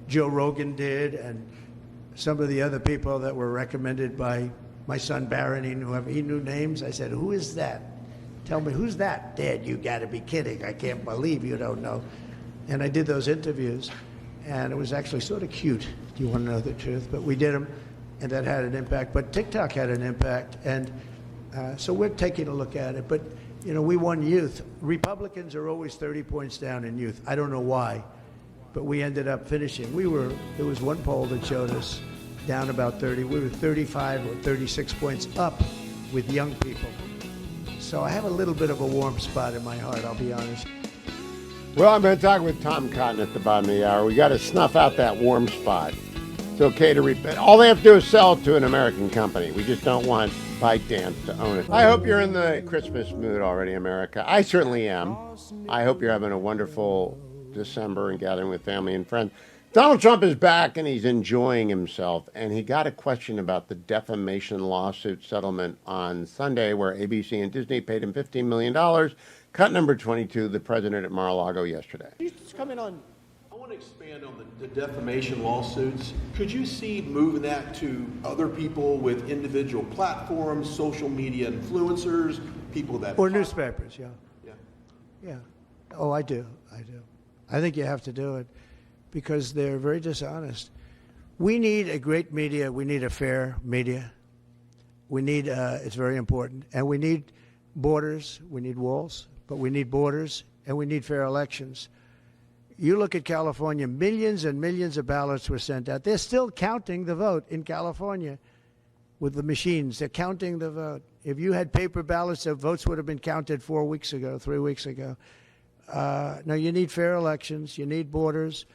Joe Rogan did, and some of the other people that were recommended by my son Byron, he knew names. I said, who is that? Tell me, who's that? Dad, you got to be kidding. I can't believe you don't know. And I did those interviews, and it was actually sort of cute. Do you want to know the truth? But we did them, and that had an impact. But TikTok had an impact, and so we're taking a look at it. But, you know, we won youth. Republicans are always 30 points down in youth. I don't know why, but we ended up finishing. There was one poll that showed us down about 30. We were 35 or 36 points up with young people. So I have a little bit of a warm spot in my heart, I'll be honest. Well, I'm going to talk with Tom Cotton at the bottom of the hour. We got to snuff out that warm spot. It's okay to repeat. All they have to do is sell it to an American company. We just don't want ByteDance to own it. I hope you're in the Christmas mood already, America. I certainly am. I hope you're having a wonderful December and gathering with family and friends. Donald Trump is back, and he's enjoying himself. And he got a question about the defamation lawsuit settlement on Sunday, where ABC and Disney paid him $15 million. Cut number 22, the president at Mar-a-Lago yesterday. Could you just comment on, I want to expand on the defamation lawsuits. Could you see moving that to other people with individual platforms, social media influencers, people that... Or newspapers, yeah. Yeah. Yeah. Oh, I do. I think you have to do it because they're very dishonest. We need a great media. We need a fair media. We need, it's very important. And we need borders. We need walls. But we need borders, and we need fair elections. You look at California, millions and millions of ballots were sent out. They're still counting the vote in California with the machines. They're counting the vote. If you had paper ballots, the votes would have been counted 4 weeks ago, 3 weeks ago. Now, you need fair elections, you need borders,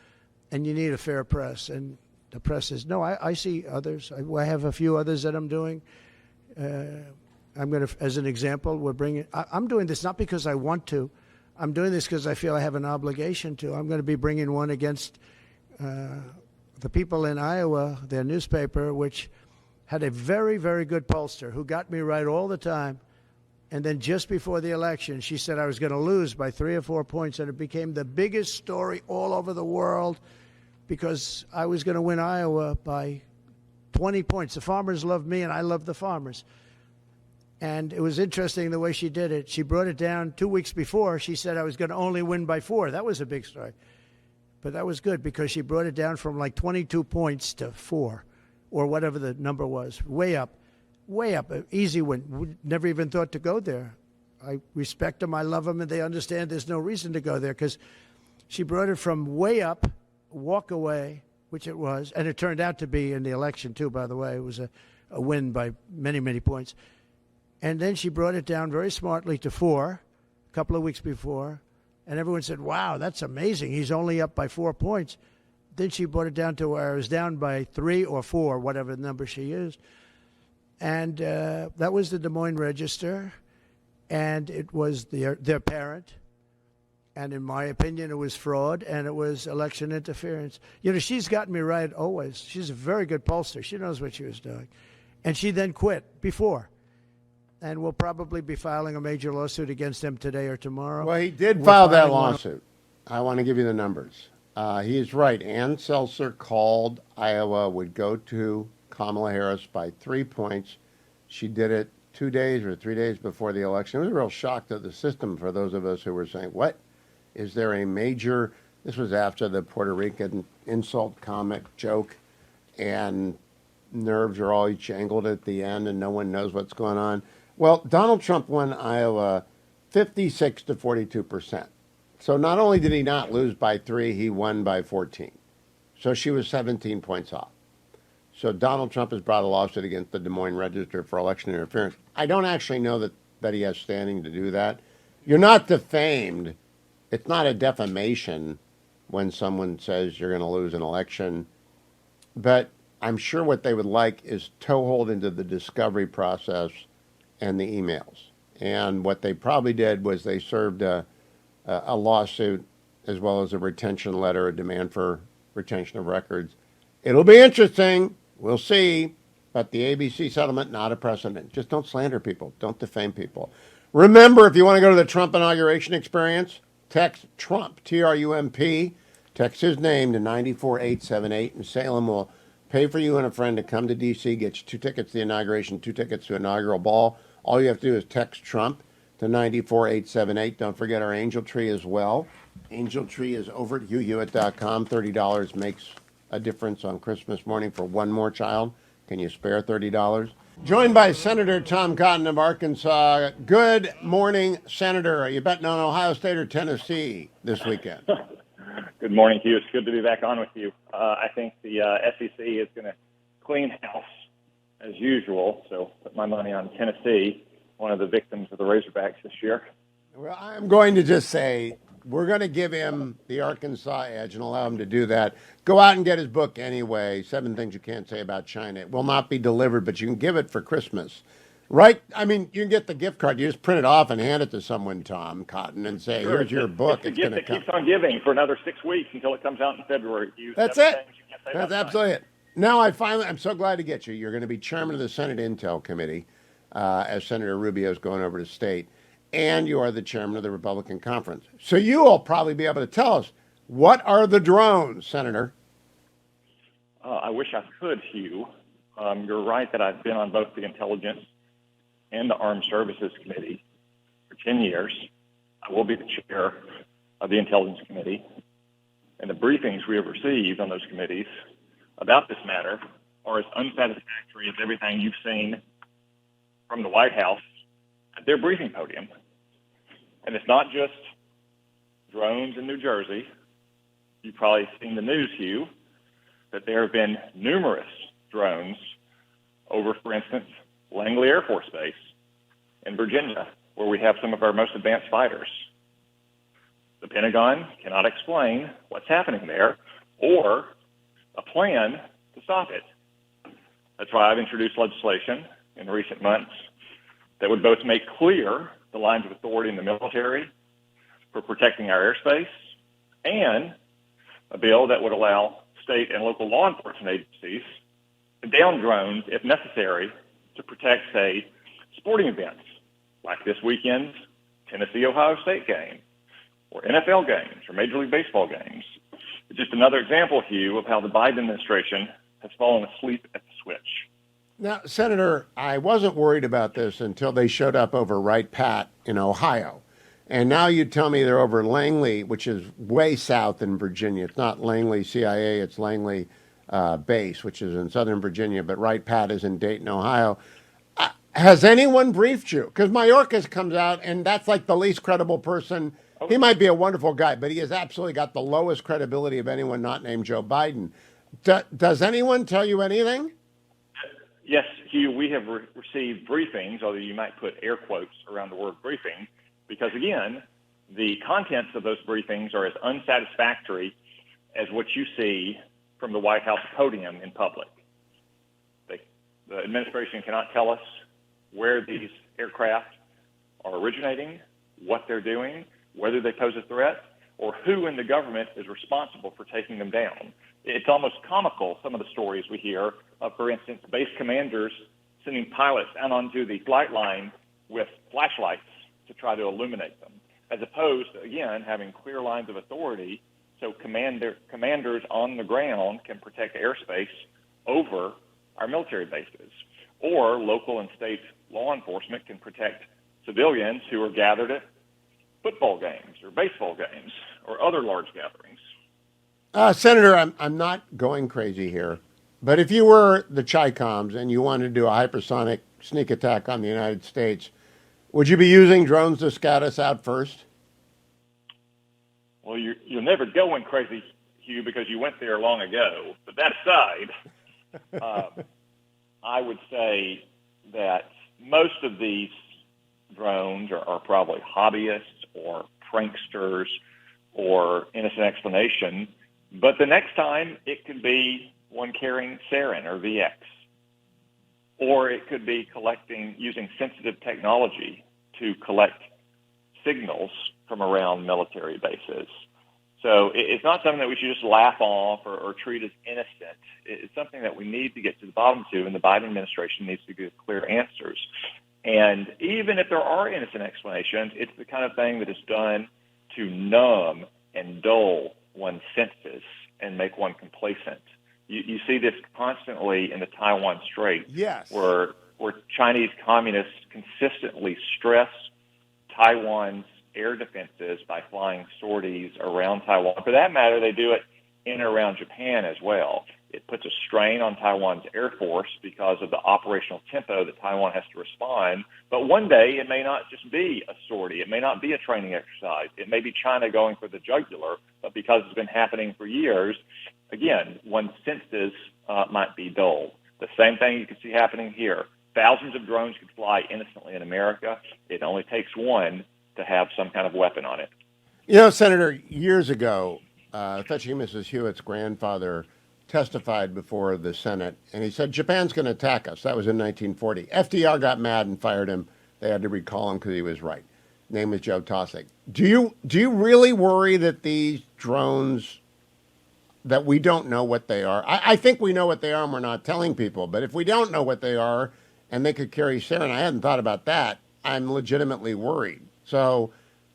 and you need a fair press. And the press is, no, I see others. I have a few others that I'm doing. I'm going to, as an example, I'm doing this not because I want to. I'm doing this because I feel I have an obligation to. I'm going to be bringing one against the people in Iowa, their newspaper, which had a very, very good pollster who got me right all the time. And then just before the election, she said I was going to lose by 3 or 4 points, and it became the biggest story all over the world because I was going to win Iowa by 20 points. The farmers love me, and I love the farmers. And it was interesting the way she did it. She brought it down 2 weeks before. She said I was going to only win by 4. That was a big story. But that was good because she brought it down from like 22 points to 4 or whatever the number was. Way up. An easy win. Never even thought to go there. I respect them. I love them. And they understand there's no reason to go there because she brought it from way up, walk away, which it was. And it turned out to be in the election, too, by the way. It was a win by many, many points. And then she brought it down very smartly to 4 a couple of weeks before. And everyone said, wow, that's amazing. He's only up by 4 points. Then she brought it down to where it was down by 3 or 4, whatever number she used. And that was the Des Moines Register. And it was their parent. And in my opinion, it was fraud and it was election interference. You know, she's gotten me right always. She's a very good pollster. She knows what she was doing. And she then quit before. And we'll probably be filing a major lawsuit against him today or tomorrow. Well, he did file that lawsuit. I want to give you the numbers. He is right. Ann Seltzer called Iowa would go to Kamala Harris by 3 points. She did it 2 days or 3 days before the election. It was a real shock to the system for those of us who were saying, what? Is there a major... This was after the Puerto Rican insult comic joke, and nerves are all jangled at the end, and no one knows what's going on. Well, Donald Trump won Iowa 56 to 42%. So not only did he not lose by 3, he won by 14. So she was 17 points off. So Donald Trump has brought a lawsuit against the Des Moines Register for election interference. I don't actually know that he has standing to do that. You're not defamed. It's not a defamation when someone says you're going to lose an election. But I'm sure what they would like is toehold into the discovery process and the emails. And what they probably did was they served a lawsuit as well as a retention letter, a demand for retention of records. It'll be interesting. We'll see. But the ABC settlement, not a precedent. Just don't slander people. Don't defame people. Remember, if you want to go to the Trump inauguration experience, text Trump, Trump. Text his name to 94878, and Salem will pay for you and a friend to come to D.C., get you 2 tickets to the inauguration, 2 tickets to inaugural ball. All you have to do is text Trump to 94878. Don't forget our Angel Tree as well. Angel Tree is over at HughHewitt.com. $30 makes a difference on Christmas morning for one more child. Can you spare $30? Joined by Senator Tom Cotton of Arkansas. Good morning, Senator. Are you betting on Ohio State or Tennessee this weekend? Good morning, Hugh. It's good to be back on with you. I think the SEC is going to clean house as usual, so put my money on Tennessee, one of the victims of the Razorbacks this year. Well, I'm going to just say we're going to give him the Arkansas edge and allow him to do that. Go out and get his book anyway, 7 Things You Can't Say About China. It will not be delivered, but you can give it for Christmas. Right? I mean, you can get the gift card. You just print it off and hand it to someone, Tom Cotton, and say, Sure, here's your book. It's a gift that keeps on giving for another 6 weeks until it comes out in February. That's it. That's absolutely it. Now, I'm so glad to get you. You're going to be chairman of the Senate Intel Committee as Senator Rubio's going over to state, and you are the chairman of the Republican Conference. So you will probably be able to tell us, what are the drones, Senator? I wish I could, Hugh. You're right that I've been on both the Intelligence and the Armed Services Committee for 10 years. I will be the chair of the Intelligence Committee. And the briefings we have received on those committees about this matter are as unsatisfactory as everything you've seen from the White House at their briefing podium. And it's not just drones in New Jersey. You've probably seen the news, Hugh, that there have been numerous drones over, for instance, Langley Air Force Base in Virginia, where we have some of our most advanced fighters. The Pentagon cannot explain what's happening there or a plan to stop it. That's why I've introduced legislation in recent months that would both make clear the lines of authority in the military for protecting our airspace, and a bill that would allow state and local law enforcement agencies to down drones if necessary to protect, say, sporting events like this weekend's Tennessee-Ohio State game, or NFL games, or Major League Baseball games. It's just another example, Hugh, of how the Biden administration has fallen asleep at the switch. Now, Senator, I wasn't worried about this until they showed up over Wright Pat in Ohio. And now you tell me they're over Langley, which is way south in Virginia. It's not Langley CIA, it's Langley Base, which is in Southern Virginia, but Wright Pat is in Dayton, Ohio. Has anyone briefed you? Because Mayorkas comes out, and that's like the least credible person. He might be a wonderful guy, but he has absolutely got the lowest credibility of anyone not named Joe Biden. Does anyone tell you anything? Yes, Hugh, we have received briefings, although you might put air quotes around the word briefing, because, again, the contents of those briefings are as unsatisfactory as what you see from the White House podium in public. The administration cannot tell us where these aircraft are originating, what they're doing, whether they pose a threat, or who in the government is responsible for taking them down. It's almost comical, some of the stories we hear of, for instance, base commanders sending pilots out onto the flight line with flashlights to try to illuminate them, as opposed to, again, having clear lines of authority so commanders on the ground can protect airspace over our military bases, or local and state law enforcement can protect civilians who are gathered at football games or baseball games or other large gatherings. Senator, I'm not going crazy here, but if you were the Chi-Coms and you wanted to do a hypersonic sneak attack on the United States, would you be using drones to scout us out first? Well, you're never going crazy, Hugh, because you went there long ago. But that aside, I would say that most of these drones are probably hobbyists or pranksters or innocent explanation. But the next time, it could be one carrying sarin or VX. Or it could be using sensitive technology to collect signals from around military bases. So it's not something that we should just laugh off or treat as innocent. It's something that we need to get to the bottom to, and the Biden administration needs to give clear answers. And even if there are innocent explanations, it's the kind of thing that is done to numb and dull one's senses and make one complacent. You see this constantly in the Taiwan Strait, yes, where Chinese communists consistently stress Taiwan's air defenses by flying sorties around Taiwan. For that matter, they do it in and around Japan as well. It puts a strain on Taiwan's Air Force because of the operational tempo that Taiwan has to respond. But one day, it may not just be a sortie. It may not be a training exercise. It may be China going for the jugular, but because it's been happening for years, again, one's senses might be dulled. The same thing you can see happening here. Thousands of drones could fly innocently in America. It only takes one to have some kind of weapon on it. You know, Senator, years ago, Fetching Mrs. Hewitt's grandfather testified before the Senate, and he said, Japan's going to attack us. That was in 1940. FDR got mad and fired him. They had to recall him because he was right. Name is Joe Tosick. Do you really worry that these drones, that we don't know what they are? I think we know what they are and we're not telling people, but if we don't know what they are and they could carry sarin, I hadn't thought about that, I'm legitimately worried. So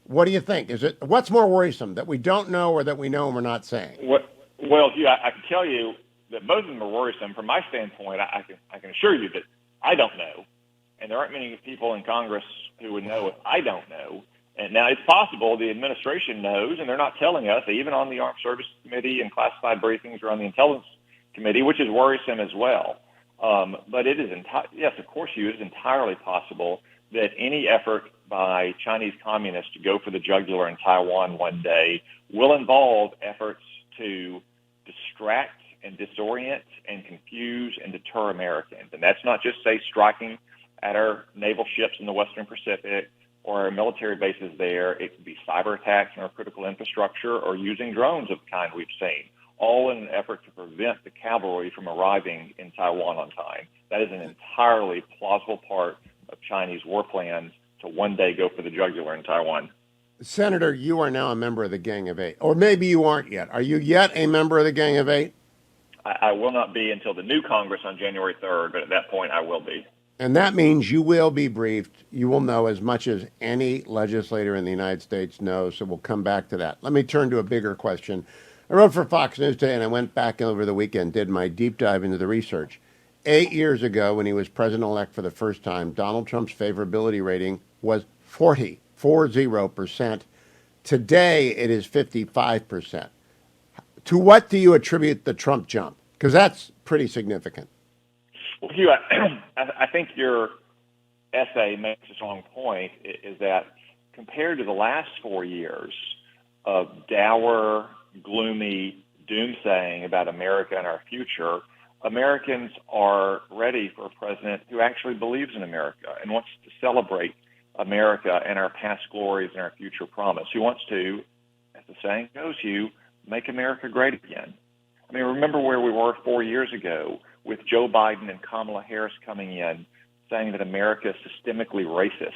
what do you think? What's more worrisome, that we don't know or that we know and we're not saying? Well, Hugh, I can tell you that both of them are worrisome. From my standpoint, I can assure you that I don't know, and there aren't many people in Congress who would know if I don't know. And now it's possible the administration knows, and they're not telling us, even on the Armed Services Committee and classified briefings or on the Intelligence Committee, which is worrisome as well. But it is, yes, of course, Hugh, it is entirely possible that any effort by Chinese communists to go for the jugular in Taiwan one day will involve efforts to distract and disorient and confuse and deter Americans. And that's not just, say, striking at our naval ships in the Western Pacific or our military bases there. It could be cyber attacks on our critical infrastructure or using drones of the kind we've seen, all in an effort to prevent the cavalry from arriving in Taiwan on time. That is an entirely plausible part of Chinese war plans to one day go for the jugular in Taiwan. Senator, you are now a member of the Gang of Eight, or maybe you aren't yet. Are you yet a member of the Gang of Eight? I will not be until the new Congress on January 3rd, but at that point I will be. And that means you will be briefed. You will know as much as any legislator in the United States knows, so we'll come back to that. Let me turn to a bigger question. I wrote for Fox News today, and I went back over the weekend, did my deep dive into the research. 8 years ago, when he was president-elect for the first time, Donald Trump's favorability rating was 40%. Today, it is 55%. To what do you attribute the Trump jump? Because that's pretty significant. Well, Hugh, I think your essay makes a strong point, is that compared to the last 4 years of dour, gloomy doomsaying about America and our future, Americans are ready for a president who actually believes in America and wants to celebrate America and our past glories and our future promise, who wants to, as the saying goes, Hugh, make America great again. I mean, remember where we were 4 years ago with Joe Biden and Kamala Harris coming in saying that America is systemically racist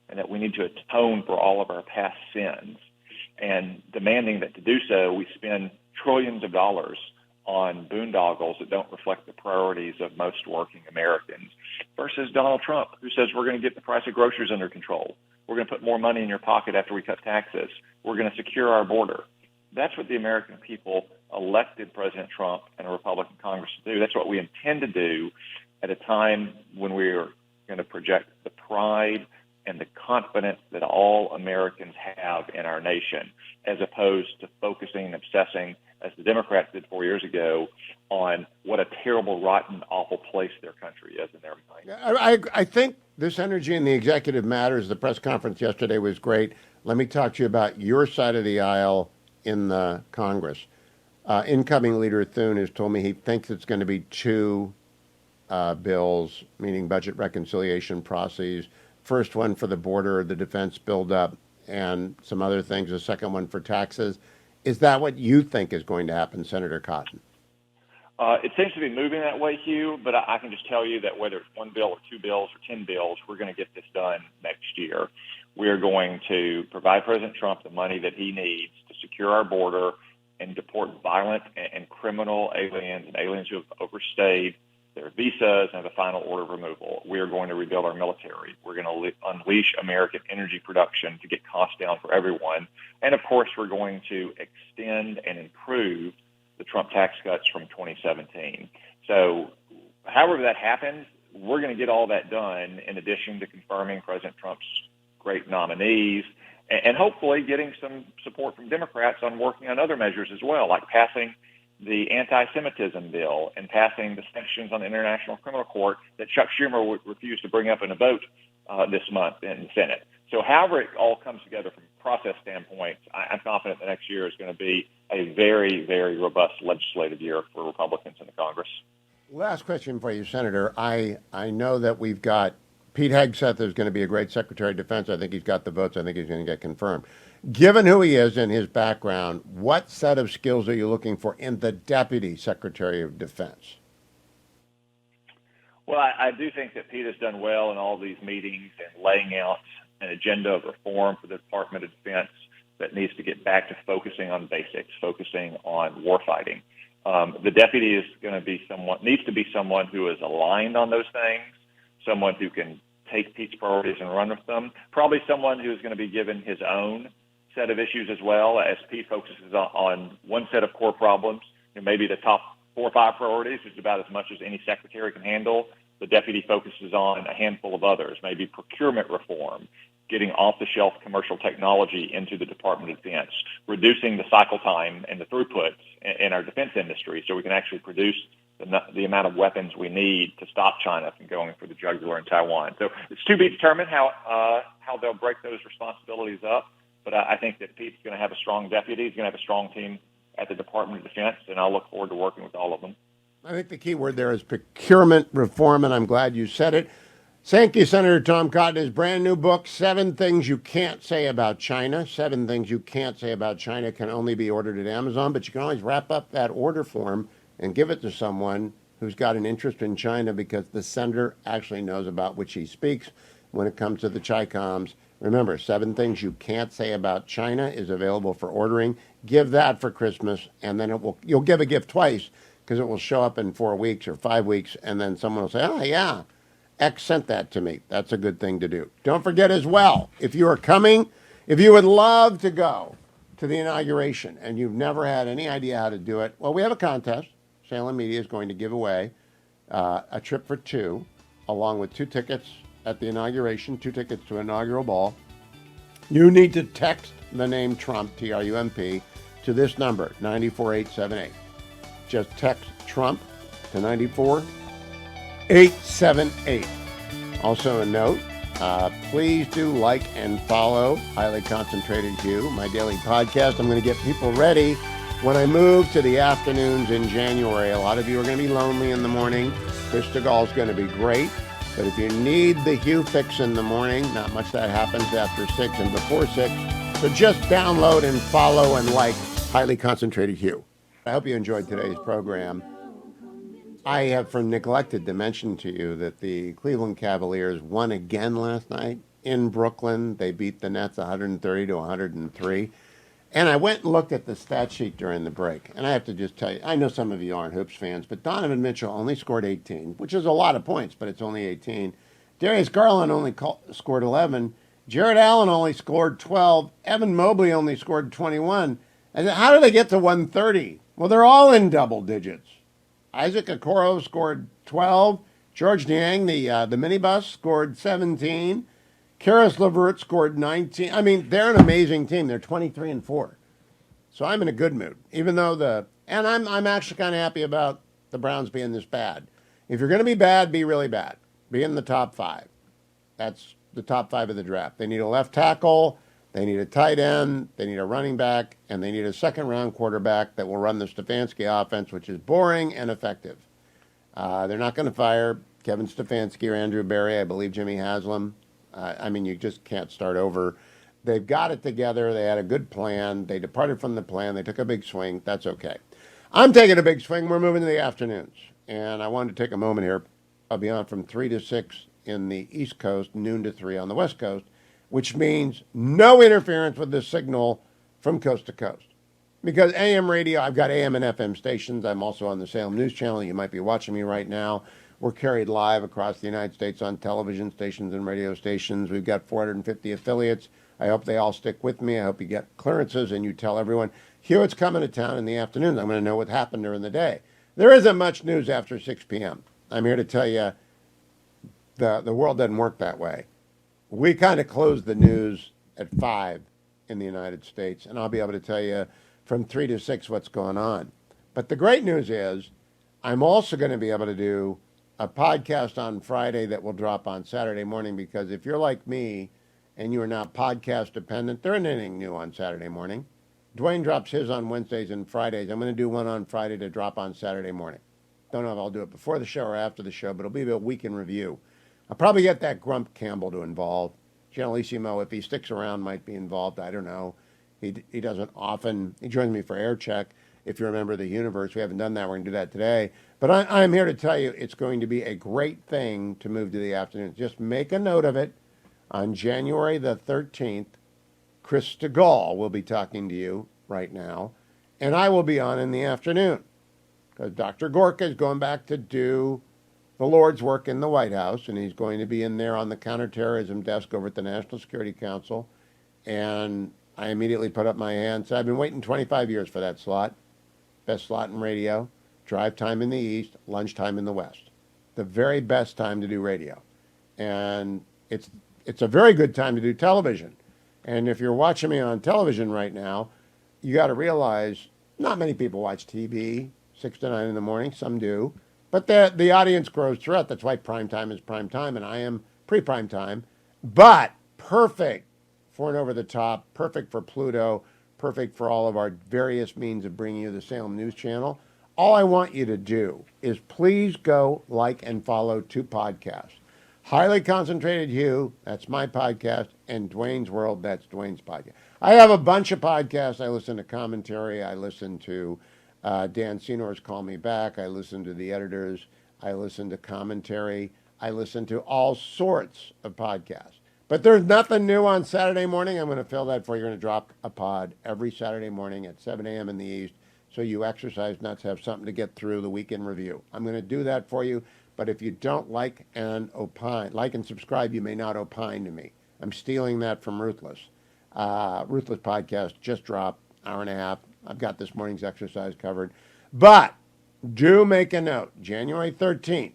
and that we need to atone for all of our past sins, and demanding that to do so we spend trillions of dollars on boondoggles that don't reflect the priorities of most working Americans, versus Donald Trump, who says we're going to get the price of groceries under control. We're going to put more money in your pocket after we cut taxes. We're going to secure our border. That's what the American people elected President Trump and a Republican Congress to do. That's what we intend to do at a time when we are going to project the pride and the confidence that all Americans have in our nation, as opposed to focusing and obsessing, as the Democrats did 4 years ago, on what a terrible, rotten, awful place their country is in their mind. I think this energy in the executive matters. The press conference yesterday was great. Let me talk to you about your side of the aisle in the Congress. Incoming Leader Thune has told me he thinks it's going to be two bills, meaning budget reconciliation processes. First one for the border, the defense buildup, and some other things. The second one for taxes. Is that what you think is going to happen, Senator Cotton? It seems to be moving that way, Hugh, but I can just tell you that whether it's one bill or two bills or 10 bills, we're going to get this done next year. We are going to provide President Trump the money that he needs to secure our border and deport violent and criminal aliens and aliens who have overstayed their visas and have a final order of removal. We are going to rebuild our military. We're going to unleash American energy production to get costs down for everyone. And, of course, we're going to extend and improve the Trump tax cuts from 2017. So however that happens, we're going to get all that done in addition to confirming President Trump's great nominees and hopefully getting some support from Democrats on working on other measures as well, like passing the anti-Semitism bill and passing the sanctions on the International Criminal Court that Chuck Schumer refused to bring up in a vote this month in the Senate. So however it all comes together from a process standpoint, I'm confident the next year is going to be a very, very robust legislative year for Republicans in the Congress. Last question for you, Senator. I know that we've got Pete Hegseth is going to be a great Secretary of Defense. I think he's got the votes. I think he's going to get confirmed. Given who he is and his background, what set of skills are you looking for in the Deputy Secretary of Defense? Well, I do think that Pete has done well in all these meetings and laying out an agenda of reform for the Department of Defense that needs to get back to focusing on basics, focusing on warfighting. The deputy is going to be needs to be someone who is aligned on those things, someone who can take Pete's priorities and run with them, probably someone who's going to be given his own set of issues as well, as Pete focuses on one set of core problems, and maybe the top 4 or 5 priorities, which is about as much as any secretary can handle. The deputy focuses on a handful of others, maybe procurement reform, getting off-the-shelf commercial technology into the Department of Defense, reducing the cycle time and the throughput in our defense industry so we can actually produce the amount of weapons we need to stop China from going for the jugular in Taiwan. So it's to be determined how they'll break those responsibilities up. But I think that Pete's going to have a strong deputy. He's going to have a strong team at the Department of Defense, and I'll look forward to working with all of them. I think the key word there is procurement reform, and I'm glad you said it. Thank you, Senator Tom Cotton. His brand new book, 7 Things You Can't Say About China. 7 Things You Can't Say About China can only be ordered at Amazon, but you can always wrap up that order form and give it to someone who's got an interest in China, because the sender actually knows about which he speaks when it comes to the Chi-Coms. Remember, 7 Things You Can't Say About China is available for ordering. Give that for Christmas, and then you'll give a gift twice, because it will show up in 4 weeks or 5 weeks, and then someone will say, oh, yeah, X sent that to me. That's a good thing to do. Don't forget as well, if you are coming, if you would love to go to the inauguration and you've never had any idea how to do it, well, we have a contest. Salem Media is going to give away a trip for two, along with 2 tickets at the inauguration, 2 tickets to inaugural ball. You need to text the name Trump, Trump, to this number, 94878. Just text Trump to 94878. Also a note, please do like and follow Highly Concentrated Hugh, my daily podcast. I'm going to get people ready when I move to the afternoons in January. A lot of you are going to be lonely in the morning. Chris DeGaule's going to be great. But if you need the Hugh fix in the morning, not much that happens after 6 and before 6. So just download and follow and like Highly Concentrated Hugh. I hope you enjoyed today's program. I have neglected to mention to you that the Cleveland Cavaliers won again last night in Brooklyn. They beat the Nets 130 to 103. And I went and looked at the stat sheet during the break. And I have to just tell you, I know some of you aren't Hoops fans, but Donovan Mitchell only scored 18, which is a lot of points, but it's only 18. Darius Garland only scored 11. Jared Allen only scored 12. Evan Mobley only scored 21. And how do they get to 130? Well, they're all in double digits. Isaac Okoro scored 12. George Niang, the minibus, scored 17. Karis LeVert scored 19. I mean, they're an amazing team. They're 23-4. So I'm in a good mood, even though I'm actually kind of happy about the Browns being this bad. If you're going to be bad, be really bad. Be in the top 5. That's the top 5 of the draft. They need a left tackle, they need a tight end, they need a running back, and they need a second-round quarterback that will run the Stefanski offense, which is boring and effective. They're not going to fire Kevin Stefanski or Andrew Berry. I believe Jimmy Haslam. You just can't start over. They've got it together. They had a good plan. They departed from the plan. They took a big swing. That's okay. I'm taking a big swing. We're moving to the afternoons. And I wanted to take a moment here. I'll be on from 3 to 6 in the East Coast, noon to 3 on the West Coast, which means no interference with the signal from coast to coast. Because AM radio, I've got AM and FM stations. I'm also on the Salem News Channel. You might be watching me right now. We're carried live across the United States on television stations and radio stations. We've got 450 affiliates. I hope they all stick with me. I hope you get clearances and you tell everyone, Hewitt's coming to town in the afternoon. I'm going to know what happened during the day. There isn't much news after 6 p.m. I'm here to tell you the world doesn't work that way. We kind of close the news at 5 in the United States, and I'll be able to tell you from 3 to 6 what's going on. But the great news is I'm also going to be able to do a podcast on Friday that will drop on Saturday morning, because if you're like me and you are not podcast dependent, there isn't anything new on Saturday morning. Dwayne drops his on Wednesdays and Fridays. I'm going to do one on Friday to drop on Saturday morning. Don't know if I'll do it before the show or after the show, but it'll be a week in review. I'll probably get that Grump Campbell to involve. Generalissimo, if he sticks around, might be involved. I don't know. He doesn't often. He joins me for Air Check. If you remember the universe, we haven't done that. We're going to do that today. But I'm here to tell you it's going to be a great thing to move to the afternoon. Just make a note of it. On January the 13th, Chris DeGaulle will be talking to you right now, and I will be on in the afternoon because Dr. Gorka is going back to do the Lord's work in the White House, and he's going to be in there on the counterterrorism desk over at the National Security Council. And I immediately put up my hand. So I've been waiting 25 years for that slot. Best slot in radio. Drive time in the East, lunchtime in the West. The very best time to do radio. And it's a very good time to do television. And if you're watching me on television right now, you got to realize not many people watch TV 6 to 9 in the morning. Some do. But the audience grows throughout. That's why prime time is prime time, and I am pre-prime time. But perfect for an over-the-top, perfect for Pluto, perfect for all of our various means of bringing you the Salem News Channel. All I want you to do is please go like and follow 2 podcasts. Highly Concentrated Hugh, that's my podcast, and Dwayne's World, that's Dwayne's podcast. I have a bunch of podcasts. I listen to commentary. I listen to Dan Senor's Call Me Back. I listen to the editors. I listen to commentary. I listen to all sorts of podcasts. But there's nothing new on Saturday morning. I'm going to fill that for you. You're going to drop a pod every Saturday morning at 7 a.m. in the East, so you exercise nuts have something to get through the week in review. I'm going to do that for you. But if you don't like and subscribe, you may not opine to me. I'm stealing that from Ruthless. Ruthless podcast just dropped, hour and a half. I've got this morning's exercise covered. But do make a note. January 13th,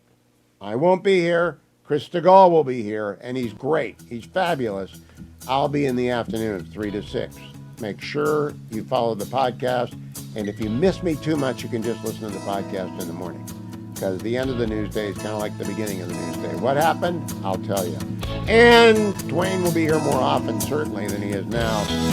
I won't be here. Chris DeGaulle will be here, and he's great. He's fabulous. I'll be in the afternoon of 3 to 6. Make sure you follow the podcast. And if you miss me too much, you can just listen to the podcast in the morning. Because the end of the news day is kind of like the beginning of the news day. What happened? I'll tell you. And Dwayne will be here more often, certainly, than he is now.